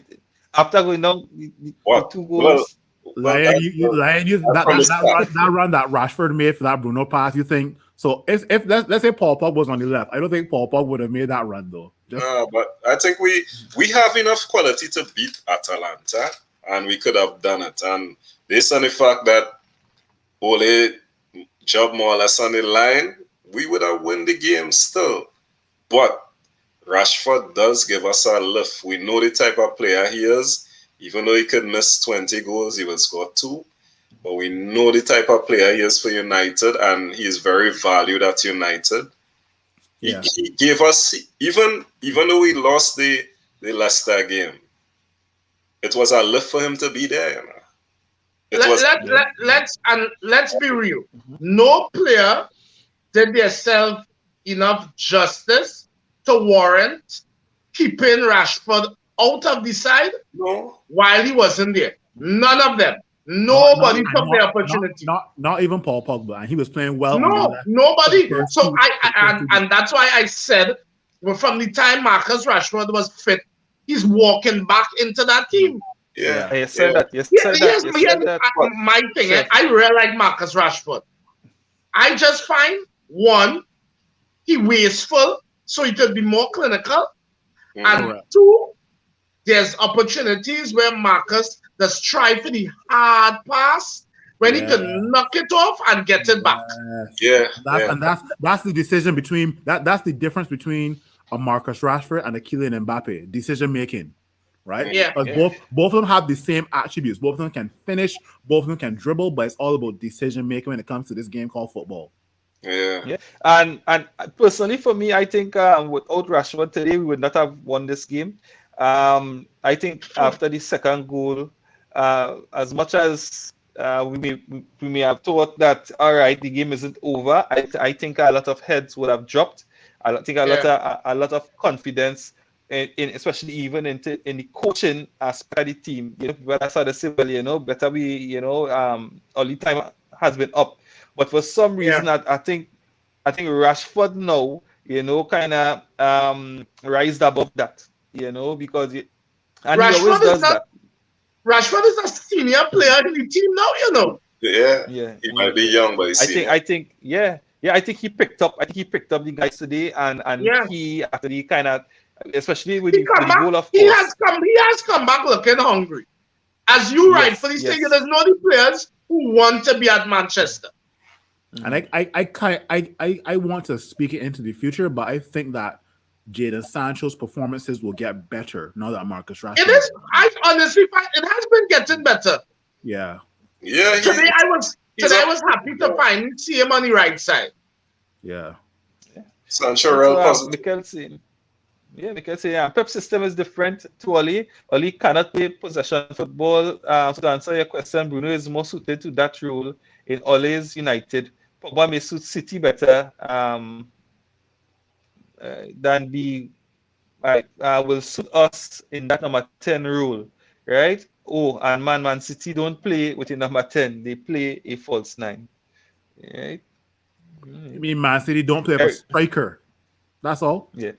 After going down the What? 2 goals, Lion, that run that Rashford made for that Bruno pass, you think? So if let's say Paul Pogba was on the left, I don't think Paul Pogba would have made that run though. But I think we have enough quality to beat Atalanta, and we could have done it. And based on the fact that Ole job more or less on the line, we would have won the game still. But Rashford does give us a lift. We know the type of player he is. Even though he could miss 20 goals, he will score 2. But we know the type of player he is for United, and he is very valued at United. Yeah. He gave us, even though we lost the Leicester game, it was a lift for him to be there. You know? Let's be real. No player did themselves enough justice to warrant keeping Rashford out of the side while he wasn't there. None of them. Nobody took the opportunity. Not even Paul Pogba, and he was playing well. No, nobody. So and that's why I said, well, from the time Marcus Rashford was fit, he's walking back into that team. Yeah, you said that. My thing, I really like Marcus Rashford. I just find, one, he wasteful, so he could be more clinical. And 2, there's opportunities where Marcus does try for the hard pass when he can knock it off and get it back. And that's the decision between that's the difference between a Marcus Rashford and a Kylian Mbappe decision making, right? Because both of them have the same attributes. Both of them can finish. Both of them can dribble, but it's all about decision making when it comes to this game called football. And personally for me, I think without Rashford today, we would not have won this game. I think after the second goal, as much as we may have thought that all right, the game isn't over, I think a lot of heads would have dropped. I think a lot of confidence especially even in the coaching aspect of the team. Well, that's how they say, well, better we, all the time has been up. But for some reason, I think Rashford now, kind of rised above that, because and he always does that. Rashford is a senior player in the team now, Yeah. He might be young, but he's senior. I think he picked up the guys today, and he actually kind of, especially with the goal, of course. He has come back looking hungry. As you rightfully say, there's no the players who want to be at Manchester. And I want to speak it into the future, but I think that Jadon Sancho's performances will get better now that Marcus Rashford. It is. I honestly find it has been getting better. Yeah. Yeah. Today I was happy to see him on the right side. Yeah. Sancho real positive. Mikel say, Pep's system is different to Oli. Oli cannot play possession football. So to answer your question, Bruno is more suited to that role in Ole's United. Pogba may suit City better than will suit us in that number 10 role, right? Oh, and Man City don't play with a number 10. They play a false 9. Right? You mean Man City don't play a striker? That's all? Yeah.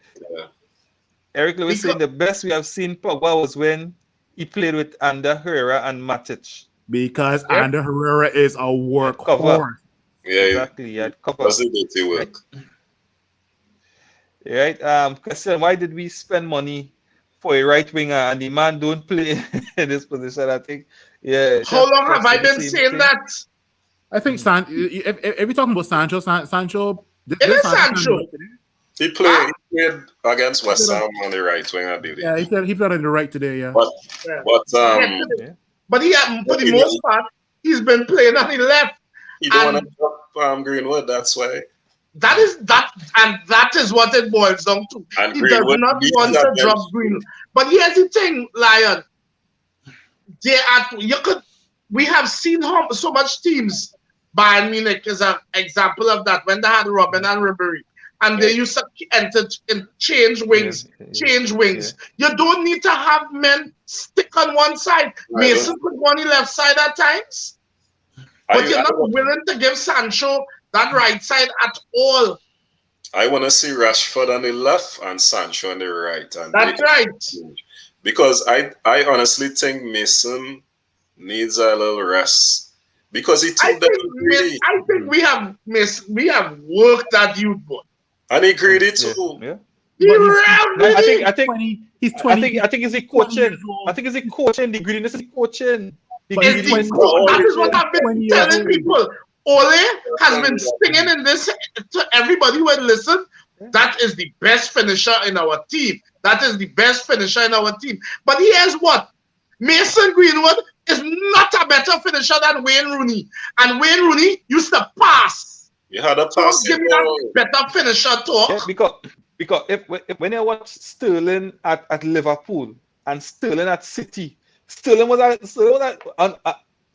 Eric Lewis saying the best we have seen Pogba was when he played with Ander Herrera and Matic. Because Ander Herrera is a workhorse. Yeah, exactly. Yeah, that's the dirty work. Right. Question: why did we spend money for a right winger and the man don't play in this position? I think. Yeah. How long have I been saying that? I think if you're talking about Sancho. It is Sancho. He played against West Ham on the right wing, I believe. Yeah, he played on the right today. Yeah. But he for the most part, he's been playing on the left. He don't want to drop Greenwood. That's why. That is what it boils down to. And he does not want to drop Greenwood. But here's the thing, Lion. We have seen so much teams. Bayern Munich is an example of that when they had Robben and Ribery. And they used to change wings. You don't need to have men stick on one side. Mason could go on the left side at times. But you're not willing to give Sancho that right side at all. I want to see Rashford on the left and Sancho on the right. And that's right. Because I honestly think Mason needs a little rest. Because I think we have worked that youth boy. And he greedy too. Yeah. I think he's 20. I think it's a coaching. I think it's a coaching. The greediness is coaching. That is what I've been telling people. Ole has been singing in this to everybody who had listened. That is the best finisher in our team. But here's what: Mason Greenwood is not a better finisher than Wayne Rooney, and Wayne Rooney used to pass. You had a pass. Give me that better finisher talk. Yeah, because if when I watch Sterling at Liverpool and Sterling at City, Sterling was we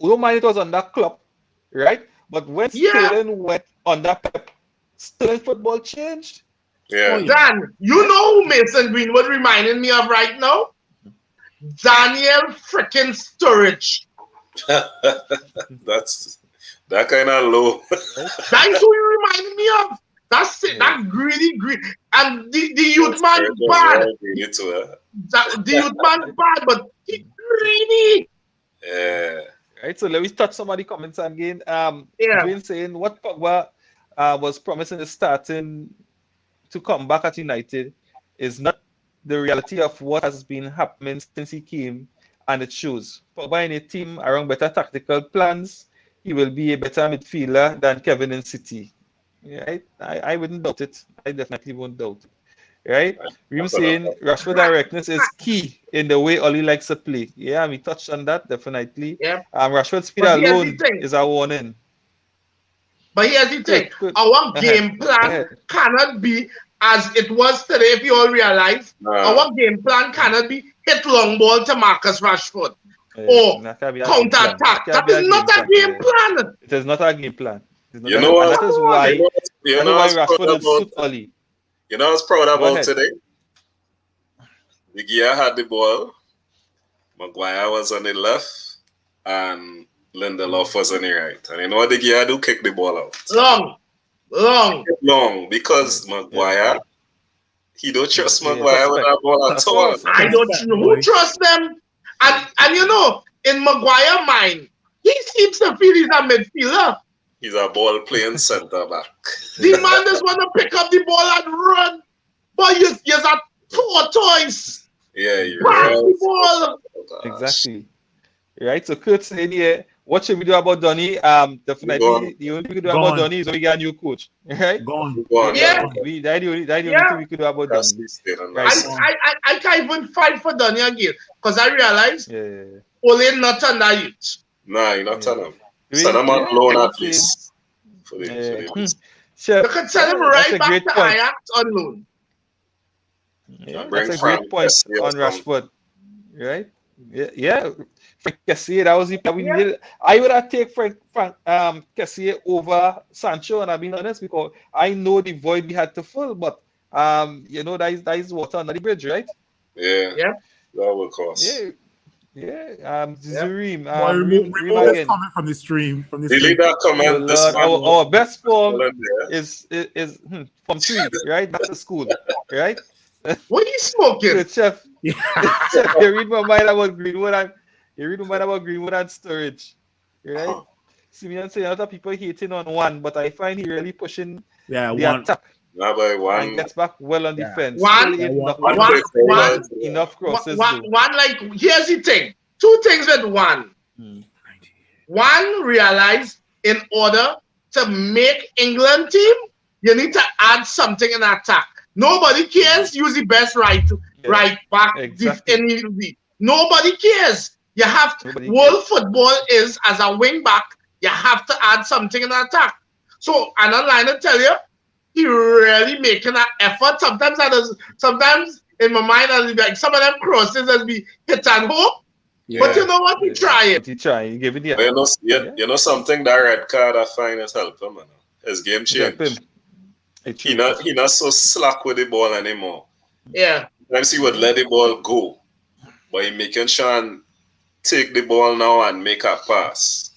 don't mind it was on that club, right? But when Sterling went on that Pep, Sterling football changed. Yeah. Dan, you know who Mason Greenwood reminding me of right now? Daniel freaking Sturridge. That's that kind of low. That's who you remind me of. That's it. That greedy. And the youth man bad. The youth man bad, but he greedy. Yeah. Right. So let me touch some of the comments again. Dwayne saying what Pogba was promising is starting to come back at United is not the reality of what has been happening since he came, and it shows. Pogba in a team around better tactical plans, he will be a better midfielder than Kevin in City. Right? I wouldn't doubt it. I definitely won't doubt it. Right? Reem saying Rashford directness is key in the way Oli likes to play. Yeah, we touched on that definitely. Yeah. Rashford's speed alone is a warning. But here's the thing: our game plan cannot be as it was today. If you all realize, our game plan cannot be hit long ball to Marcus Rashford or counter attack. That is not a game plan. It is not a game plan. You know what? That is why. Rashford is suit Oli. You know, I was proud about today. De Gea had the ball. Maguire was on the left, and Lindelof was on the right. And you know what De Gea do? Kick the ball out. Long, because Maguire, he don't trust Maguire with that ball at all. I don't know who trusts them. And you know, in Maguire mind, he seems to feel he's a midfielder. He's a ball playing centre back. The man just want to pick up the ball and run. But you're a tortoise. Yeah, you're Pass right. the ball. Exactly. Right. So Kurt saying here, what should we do about Donny? Definitely the only thing we can do about Donny is we get a new coach. Right? Gone. Yeah. That's the only thing we could do about Donny. I can't even fight for Donny again. Because I realize Ole not on that youth. Nah, you're not on him. Send him on loan at least. You could send him right back to Ajax on loan. Yeah, that's a great point on Rashford. Right? Yeah. Frank Kessie, that was the we needed. I would have taken Frank Kessie over Sancho, and I've been honest, because I know the void we had to fill, but you know, that is water under the bridge, right? Yeah. That will cost. Zurim. Remove this comment from the stream. Delete that comment. Our best form is from 3, right? Back to school, right? What are you smoking? Chef, you read my mind about Greenwood and Sturridge, right? Simeon saying a lot of people hating on one, but I find he really pushing the attack. And gets back well on defense. Enough crosses. Like, here's the thing. 2 things with one. One, realize in order to make England team, you need to add something in attack. Nobody cares. Use the best right back. Exactly. Nobody cares. You have to. World football is as a wing back. You have to add something in attack. So, and online to tell you, he really making an effort. Sometimes in my mind, I'll be like, some of them crosses as be hit and hope. Yeah. But you know what? He trying. He give it. You know something, that red card I find is helping, man. His game changed. He not so slack with the ball anymore. Yeah. Sometimes he would let the ball go, but he making sure and take the ball now and make a pass.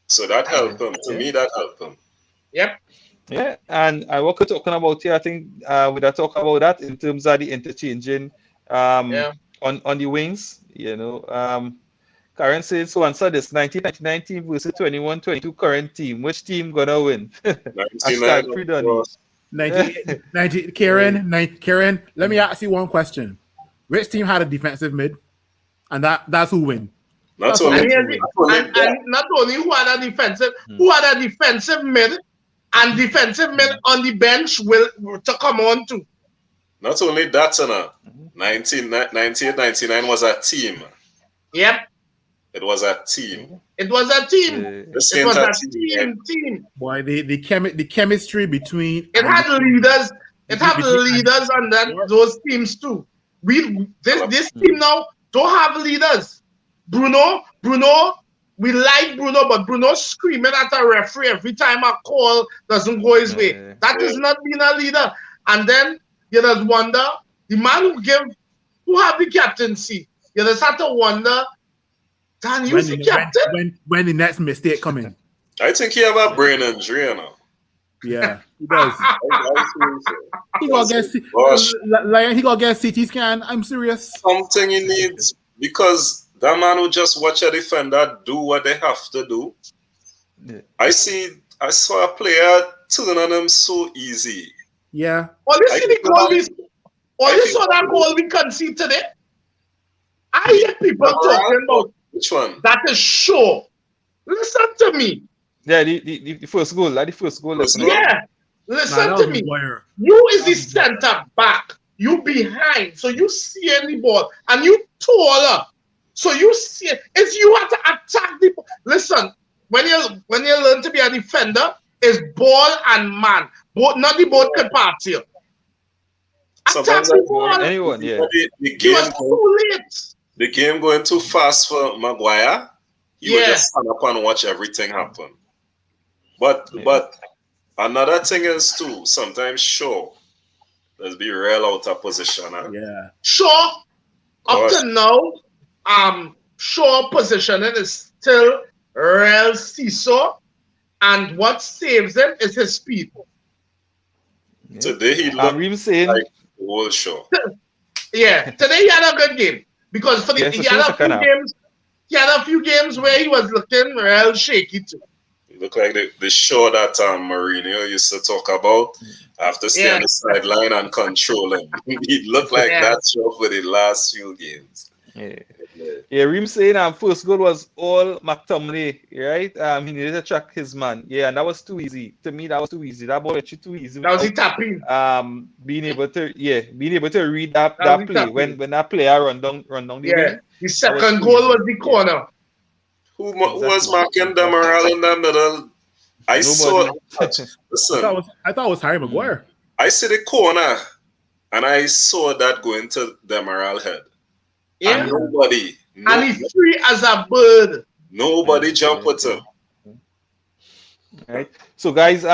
So that helped him. To me, that helped him. Yep. Yeah, and what we're talking about here, I think we are talking about that in terms of the interchanging on the wings. You know, Karen says, so answer this: 1999 team versus 21-22 current team. Which team gonna win? 90, Karen, let me ask you one question. Which team had a defensive mid? And that's who win. Not only who had a defensive, who had a defensive mid, and defensive mid on the bench will to come on to. Not only that, 1998-99 was a team. Yep. It was a team. It was a team. It was a team. Boy, the chemistry between it had leaders. It had leaders on those teams too. This team now don't have leaders. Bruno, we like Bruno, but Bruno's screaming at a referee every time a call doesn't go his way. That is not being a leader. And then you just wonder, the man who have the captaincy, you just have to wonder, Dan, you the captain? When the next mistake come in. I think he have a brain injury, you know. Yeah, he does. He gonna get CT scan. I'm serious. Something he needs, because that man will just watch a defender do what they have to do. Yeah. I saw a player turn on him so easy. Yeah. You saw that goal we conceded today? I hear people talking about which one? That is sure. Listen to me. Yeah, the first goal. Like the first goal. Yeah. Listen to me. You is the center back. You behind. So you see any ball. And you taller. So you see it. It's you have to attack the ball. Listen, when you learn to be a defender, it's ball and man. Not the both can pass you. Attack the ball. Anyone, yeah. The game going too fast for Maguire. He would just stand up and watch everything happen. But another thing is too, sometimes let's be real out of position. Huh? Yeah. Sure. Up to now, Shaw positioning is still real seesaw, and what saves him is his speed. Today he looked Reem saying, like Old Shaw. Yeah, today he had a good game because for the, he had a few games. He had a few games where he was looking real shaky too. He looked like the Shaw that Mourinho used to talk about. After staying on the sideline and controlling, he looked like that Shaw for the last few games. Yeah, Reem saying first goal was all McTominay, right? He needed to track his man. Yeah, and that was too easy. To me, that was too easy. That ball actually too easy. That was he tapping. Being able to read that play when that player run down the wing. The second goal was the corner. Who was marking Demaral in the middle? I saw. Listen, I thought it was Harry Maguire. I see the corner, and I saw that going to Demaral head. Yeah. And nobody. And he's free as a bird. Nobody jumped with him. Right. So guys,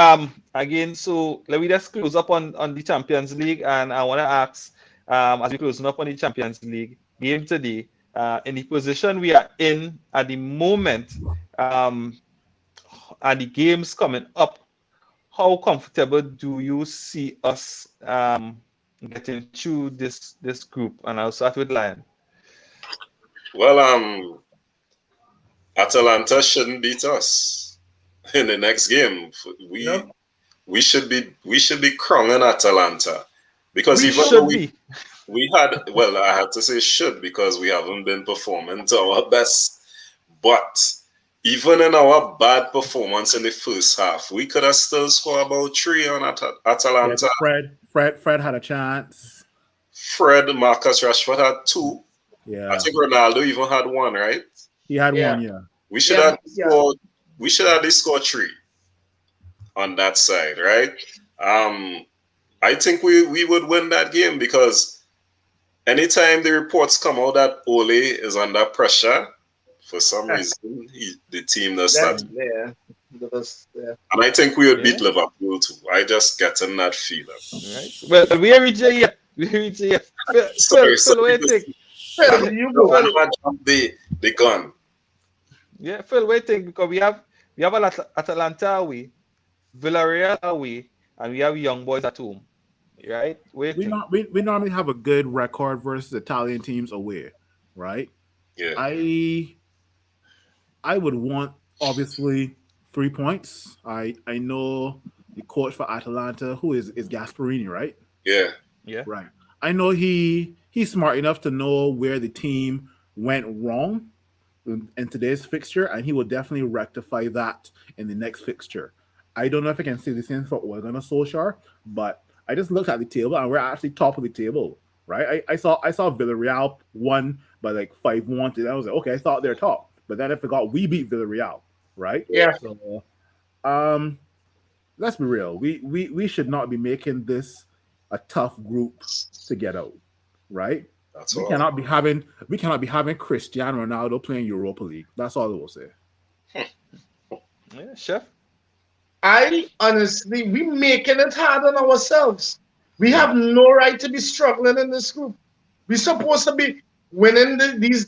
again, so let me just close up on the Champions League, and I want to ask, as we closing up on the Champions League game today, in the position we are in at the moment, and the games coming up, how comfortable do you see us getting through this group? And I'll start with Lion. Well, Atalanta shouldn't beat us in the next game. We should be crowning Atalanta because we had I had to say should because we haven't been performing to our best. But even in our bad performance in the first half, we could have still scored about 3 on Atalanta. Yeah, Fred had a chance. Marcus Rashford had 2. Yeah, I think Ronaldo even had 1, right? He had 1, yeah. We should have scored. We should have scored 3 on that side, right? I think we would win that game because anytime the reports come out that Ole is under pressure, for some reason the team does that. And I think we would beat Liverpool too. I just getting that feeling. Right. Well, we reach yet. Sorry, Phil, wait, You go. The gun. Yeah, Phil, waiting because we have Atalanta away, Villarreal away, and we have Young Boys at home. Right? We normally have a good record versus Italian teams away, right? Yeah. I would want obviously 3 points. I know the coach for Atalanta, who is Gasperini, right? Yeah. Yeah. Right. I know he's smart enough to know where the team went wrong in today's fixture, and he will definitely rectify that in the next fixture. I don't know if I can say the same for Ole Gunnar Solskjaer, but I just looked at the table and we're actually top of the table, right? I saw Villarreal won by like 5-1, and I was like, okay, I thought they're top, but then I forgot we beat Villarreal, right? Yeah. So, let's be real. We should not be making this a tough group to get out, right? We cannot be having Cristiano Ronaldo playing Europa League. That's all I will say. Yeah, Chef. We making it hard on ourselves. We have no right to be struggling in this group. We're supposed to be winning these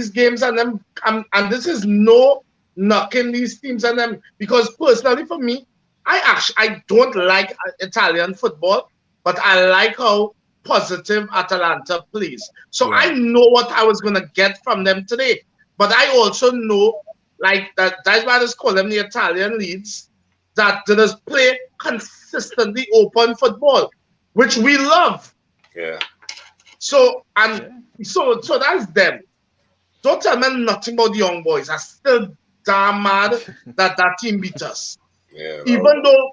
games and them, and this is no knocking these teams and them, because personally for me, I don't like Italian football, but I like how positive Atalanta plays. So I know what I was going to get from them today. But I also know, like, that's why I just call them the Italian Leeds, that they just play consistently open football, which we love. Yeah. So that's them. Don't tell me nothing about the young boys. I'm still damn mad that team beat us. Yeah. Even though,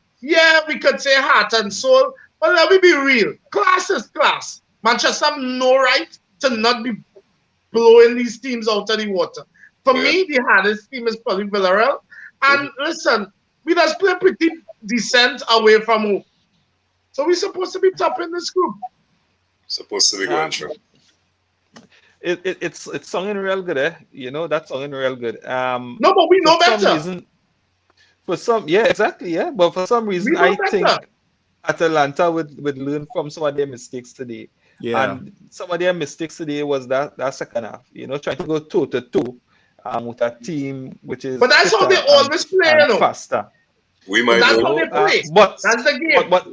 we could say heart and soul, but let me be real. Class is class. Manchester have no right to not be blowing these teams out of the water. For me, the hardest team is probably Villarreal. And listen, we just play pretty decent away from home. So we're supposed to be top in this group. Supposed to be going through. It's sounding real good, eh? You know, that's sounding real good. No, but we know better. But for some reason, I think Atalanta would learn from some of their mistakes today. Yeah. And some of their mistakes today was that second half. Trying to go toe to toe with a team which is. But that's how they always play, faster. We might That's know. how they play. But That's the game. But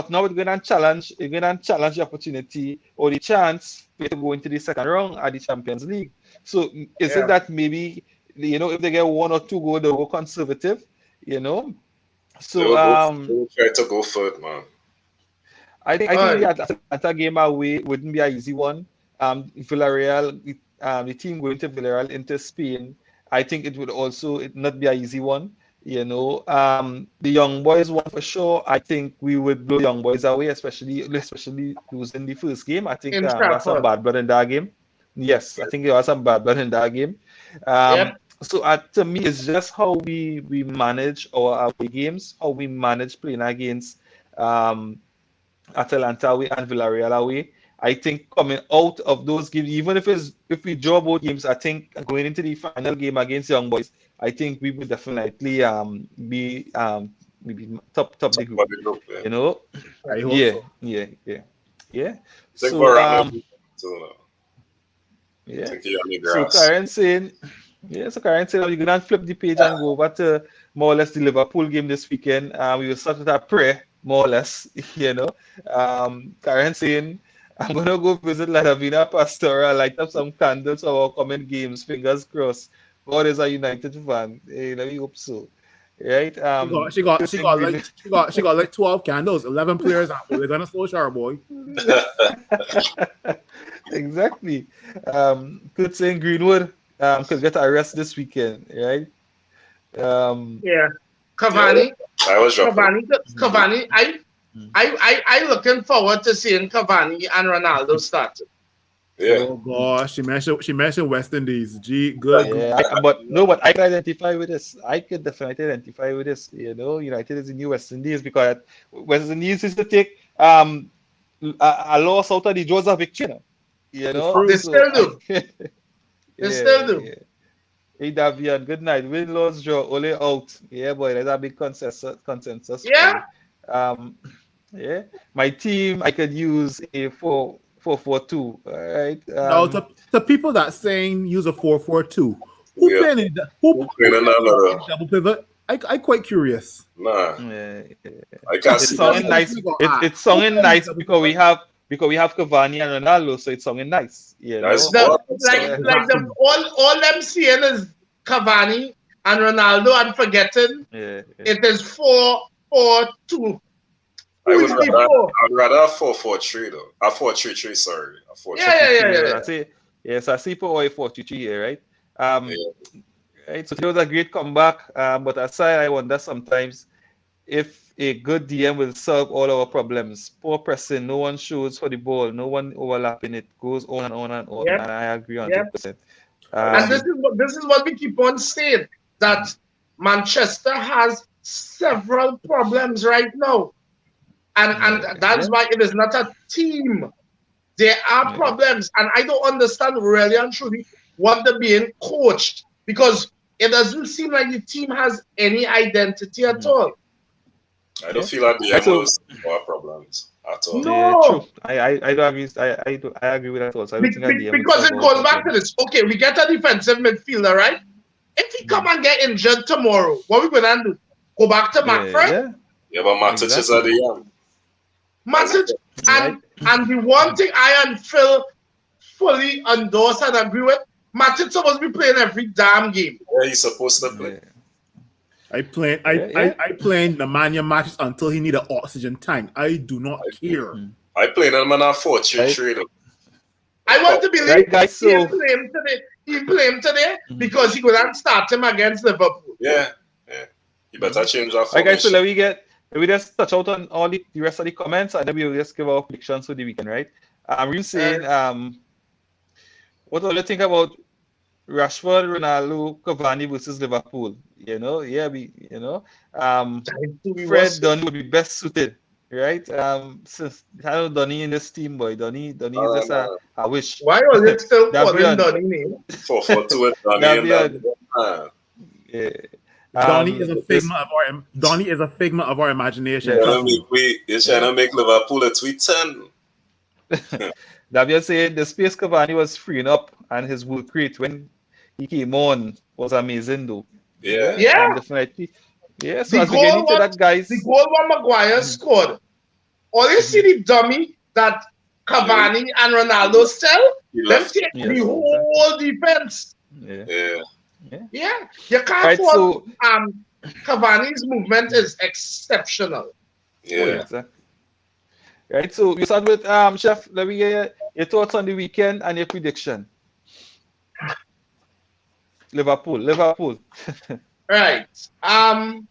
now we're going to challenge. You're going to challenge the opportunity or the chance to go into the second round at the Champions League. So is it that maybe if they get 1 or 2 goals, they'll go conservative? So they'll try to go for it, man. I think the Atalanta game away wouldn't be an easy one. Villarreal, the team going to Villarreal into Spain, I think it would also not be an easy one. The young boys one for sure. I think we would blow young boys away, especially losing the first game. I think there was some bad blood in that game. Yes, I think there was some bad blood in that game. So to me, it's just how we manage our away games, how we manage playing against Atalanta away and Villarreal away. I think coming out of those games, even if we draw both games, I think going into the final game against Young Boys, I think we would definitely be maybe top the group. I hope so. Yeah. So Karen saying, we're gonna flip the page and go over to more or less the Liverpool game this weekend. We will start with a prayer, more or less. Karen saying, I'm gonna go visit La Davina Pastora, light up some candles for our coming games. Fingers crossed. God is a United fan. Hey, let me hope so. Right? She got like 12 candles, 11 players. We're gonna slow sharp, boy. Exactly. Good saying Greenwood could get a rest this weekend, right? Cavani. I was Cavani. I looking forward to seeing Cavani and Ronaldo start. Yeah. Oh gosh, she mentioned West Indies. Gee, good. Yeah, but I can identify with this. I could definitely identify with this. United is the new West Indies because West Indies is to take a loss out of the jaws of victory. They still do. They still do. Yeah. Hey Davian, good night. Win, loss, draw, only out. Yeah, boy, that's a big consensus. Yeah. Yeah. My team, I could use a 4-4-2. All right. Now, the people that saying use a 4-4-2, who playing another double pivot? I quite curious. Nah. Yeah. I can't It's see sounding nice. It's sounding nice because we have Cavani and Ronaldo, so it's sounding nice. All them seeing is Cavani and Ronaldo and forgetting it is 4-4-2. I would rather a 4-4-3 though. A 4-3-3, sorry. A 4-3-3. Yes, I see for a 4-2-3 here, right? Right. So it was a great comeback. But aside, I wonder sometimes if a good DM will solve all our problems. Poor pressing, no one shoots for the ball, no one overlapping, it goes on and on and on. And I agree 100%. And this is what we keep on saying, that Manchester has several problems right now. And that's why it is not a team. There are problems. And I don't understand really and truly what they're being coached, because it doesn't seem like the team has any identity at all. I don't feel like the Emos have problems at all. No. True. I don't agree. I agree with that also. Because it goes back to this. Okay, we get a defensive midfielder, right? If he come and get injured tomorrow, what are we gonna do? Go back to Macfred? Yeah, but Matic is at the young. Matic, and the one thing I and Phil fully endorse and agree with, Matic supposed to be playing every damn game. Yeah, he's supposed to play. I playing the Nemanja matches until he need an oxygen tank. I do not care. I played him on a 4-3-3. I want to believe guys, he play him today because he could not start him against Liverpool. Yeah. You better change that. Alright, guys, so let me just touch out on all the rest of the comments, and then we'll just give our predictions for the weekend, right? We're saying, what do you think about Rashford, Ronaldo, Cavani versus Liverpool? Fred Donny would be best suited, right? Since I know Donny in this team, boy. Donny is just a wish. Why was it still calling Donny name? 4-4-2 with Donny. Donny is a figment of our imagination. He's trying to make Liverpool a tweet 10. Davian said the space Cavani was freeing up and his work rate when he came on was amazing though. Yeah. Yeah. Definitely. Yeah, so The as we get goal into that, guys. the goal what Maguire scored. Or you see the dummy that Cavani and Ronaldo sell, He them left. take Yes, the whole defense. Yeah. Yeah. Yeah, you can't Right, fault so Cavani's movement is exceptional. Yeah. exactly. Right, so we start with Chef. Let me get your thoughts on the weekend and your prediction. Liverpool. Right. I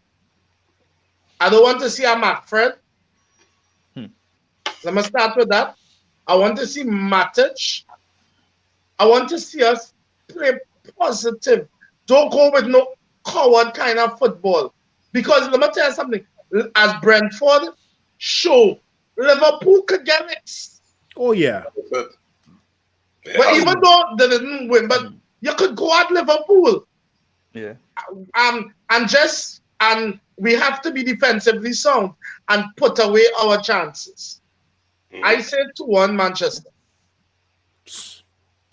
don't want to see a Macfred. Let me start with that. I want to see Matic. I want to see us play positive. Don't go with no coward kind of football. Because let me tell you something. As Brentford show, Liverpool could get it. Oh yeah. Good. Yeah. But even though they didn't win, but you could go at Liverpool. Yeah. And we have to be defensively sound and put away our chances. I say 2-1 Manchester.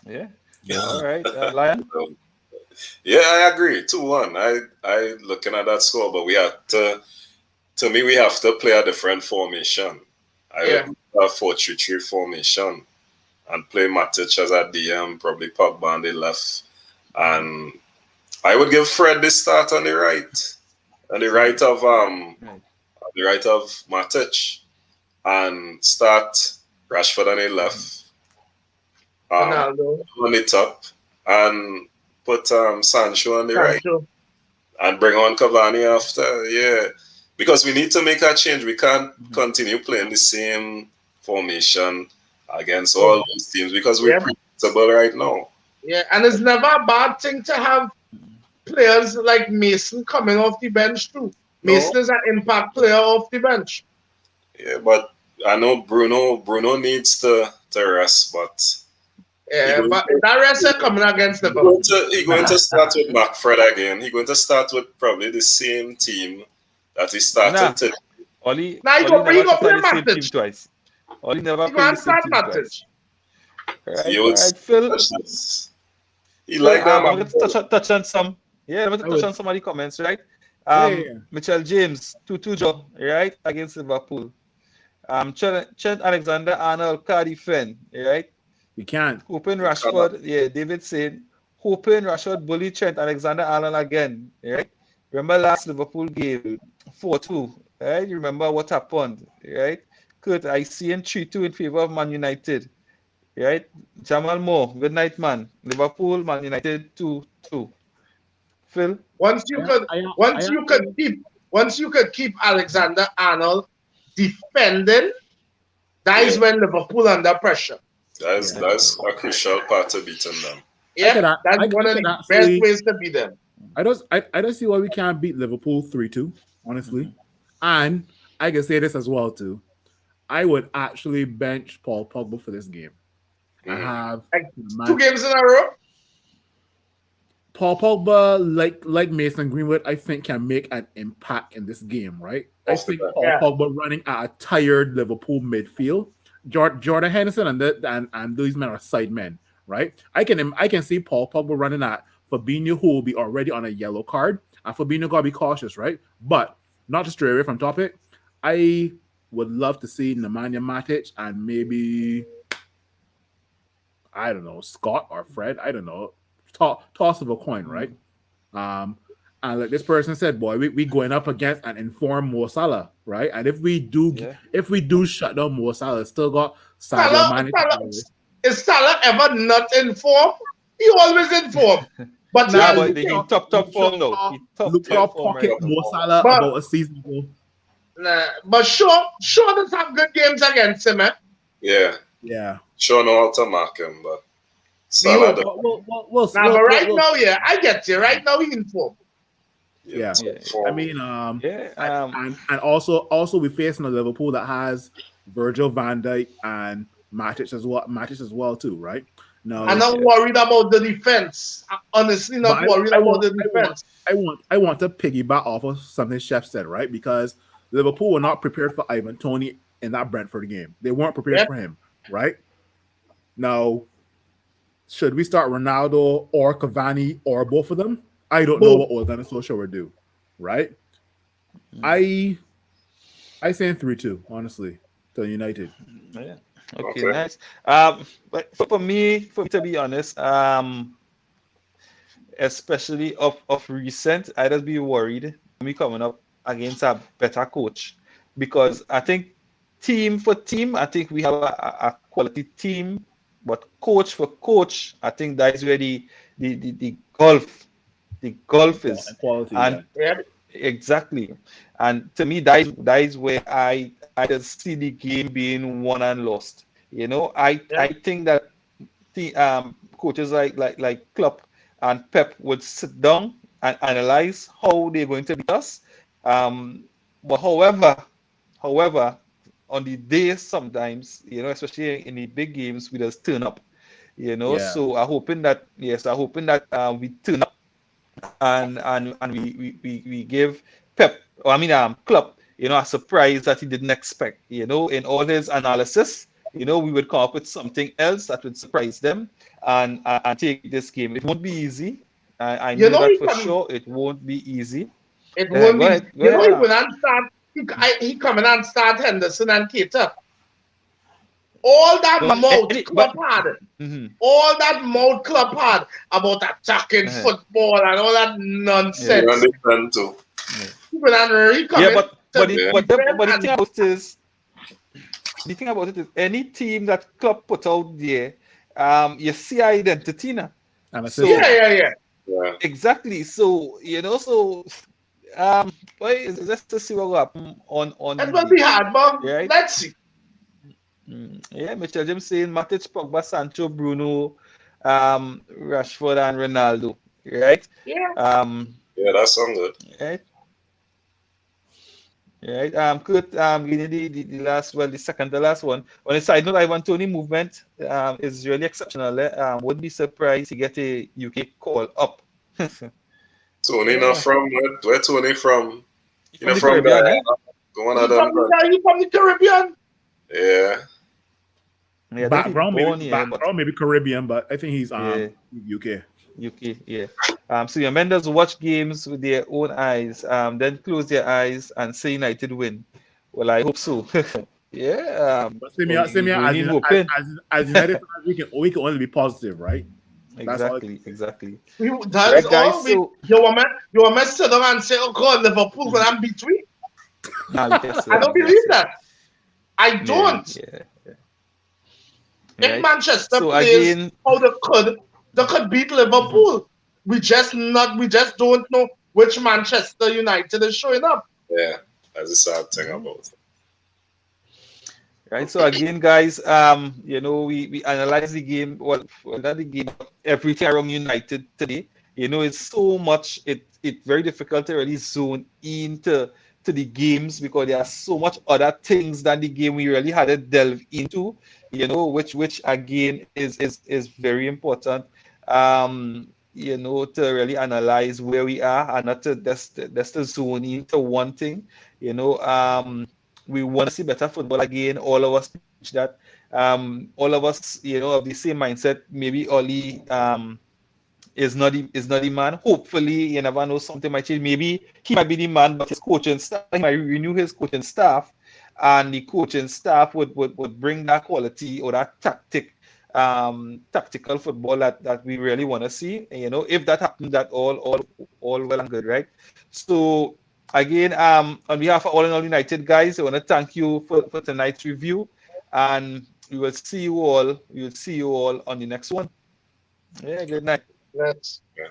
Yeah. All right, Lion. Yeah, I agree. 2-1. I looking at that score, but we have to. To me, we have to play a different formation. I would a 4-3-3 formation and play Matic as a DM, probably Pogba on the left, and I would give Fred the start on the right of Matic, and start Rashford on the left, Ronaldo. on the top, and put Sancho on the right, and bring on Cavani after. Yeah, because we need to make a change. We can't continue playing the same formation against all those teams because we're predictable right now. Yeah, and it's never a bad thing to have players like Mason coming off the bench too. Mason is an impact player off the bench. Yeah, but I know Bruno needs to rest, but but that rest is coming against the ball. He's going to start with McFred again. He's going to start with probably the same team that he started today. Oli go never play started the same team Matic. twice. Oli never He played the start same team Matic. twice. Right, Phil. He like that. I'm going to touch on some. Yeah, I'm going to touch on some of the comments, right? Mitchell James, 2-2 draw, right, against Liverpool. Trent Alexander-Arnold, Cardiff Fen, right? We can't. Hoping Rashford, David said, hoping Rashford bully Trent Alexander-Arnold again, right? Remember last Liverpool game, 4-2, right? You remember what happened, right? Kurt, I see him 3-2 in favor of Man United, right? Jamal Moore, good night, man. Liverpool, Man United, 2-2. Phil? Once you could keep Alexander Arnold defending, that is when Liverpool under pressure. That's a crucial part to beating them. Yeah, that's one of the best ways to beat them. I don't see why we can't beat Liverpool 3-2, honestly. And I can say this as well too. I would actually bench Paul Pogba for this game. I have 2 games in a row. Paul Pogba, like Mason Greenwood, I think can make an impact in this game, right? I think Paul Pogba running at a tired Liverpool midfield. Jordan Henderson and these men are side men, right? I can see Paul Pogba running at Fabinho, who will be already on a yellow card, and Fabinho gotta be cautious, right? But not to stray away from topic, I would love to see Nemanja Matic and maybe I don't know Scott or Fred. I don't know. Toss of a coin, right? And like this person said, boy, we going up against an informed Mo Salah, right? And if we do shut down Mo Salah, still got Salah Mane. Is Salah ever not informed? He always informed. But he top form though. Look top pocket Mo Salah about a season ago. But Shaw does have good games against him, eh? Yeah. Shaw know how to mark him, but Salah. But right now, I get you. Right now, he informed. Yeah. I mean, and also we're facing a Liverpool that has Virgil van Dijk and Matic as well too, right? No, I'm not worried about the defense. Honestly, not worried about the defense. I want to piggyback off of something Chef said, right? Because Liverpool were not prepared for Ivan Toney in that Brentford game. They weren't prepared for him, right? Now, should we start Ronaldo or Cavani or both of them? I don't know what Ole Gunnar Solskjaer would do, right? I say in 3-2, honestly, to United. Yeah. Okay, nice. But for me, to be honest, especially of recent, I just be worried me coming up against a better coach because I think team for team, I think we have a quality team, but coach for coach, I think that is where the golf is, Quality, and Yeah. exactly, and to me that is where I just see the game being won and lost. I Yeah. think that the coaches like Klopp and Pep would sit down and analyze how they're going to beat us. But however, on the day sometimes, especially in the big games, we just turn up. Yeah. So I'm hoping that we turn up and we give Pep, or I mean Klopp, a surprise that he didn't expect. In all his analysis, we would come up with something else that would surprise them and take this game. It won't be easy. I You know know that he for come. sure. It won't be easy. It won't Go be. ahead. Go You know ahead. he will not start. He coming and start Henderson and Keita. All that No, mouth but club had. mhm, All that mouth club had about attacking uh-huh, football and all that You yeah, nonsense. understand too. yeah, People are really yeah. coming But to but the, Yeah. but the, defend but the thing and about it is the thing about it is any team that club put out there, you see identity now. And a yeah, system. So yeah, yeah. Yeah. exactly. So um, let's just see what will happen on It the will day, be hard, but right? let's see. Yeah, Mr. Jim saying Matic, Pogba, Sancho, Bruno, Rashford, and Ronaldo, right? Yeah. Um, Yeah, that sounds good. right, right. Kurt, getting the last, well, the second, the last one. On a side note, Ivan Tony movement is really exceptional. Wouldn't be surprised to get a UK call up. Tony not Yeah, from where Tony from? You from know the from Caribbean, Guyana. eh? One He of them from countries. he from the Caribbean. Yeah. Yeah, I think he born here, but Background maybe Caribbean, but I think he's yeah, UK. UK, yeah. So your men does watch games with their own eyes, then close their eyes and say United win. Well, I hope so. Yeah, But we same here going as in in, hoping. as United fans, we can only be positive, right? That's all I can Exactly, say. exactly. That's Right, guys. all. So You want me to sit down and say, "Oh God, Liverpool mhm, gonna beat we"? nah, we can I say don't that. We can believe say that. that. I Yeah, don't. yeah. If Right. Manchester So plays again, how they could beat mhm, Liverpool. We just don't know which Manchester United is showing up. Yeah. That's a sad thing mhm. about it. Right. So again, guys, we analyze the game. Well, not the game, but everything around United today. It's so much. It's very difficult to really zone into the games because there are so much other things than the game we really had to delve into. Which again is very important. To really analyze where we are and not to just to zone into one thing. You know, um, we want to see better football again. All of us preach that. All of us, have the same mindset. Maybe Oli is not the man. Hopefully, you never know, something might change. Maybe he might be the man, but his coaching staff, he might renew his coaching staff, and the coaching staff would bring that quality or that tactical football that we really want to see. And, if that happens, that all well and good, right? So again, on behalf of All in All United guys, I want to thank you for tonight's review, and we will see you all. We will see you all on the next one. Yeah, good night. Yes. Yeah.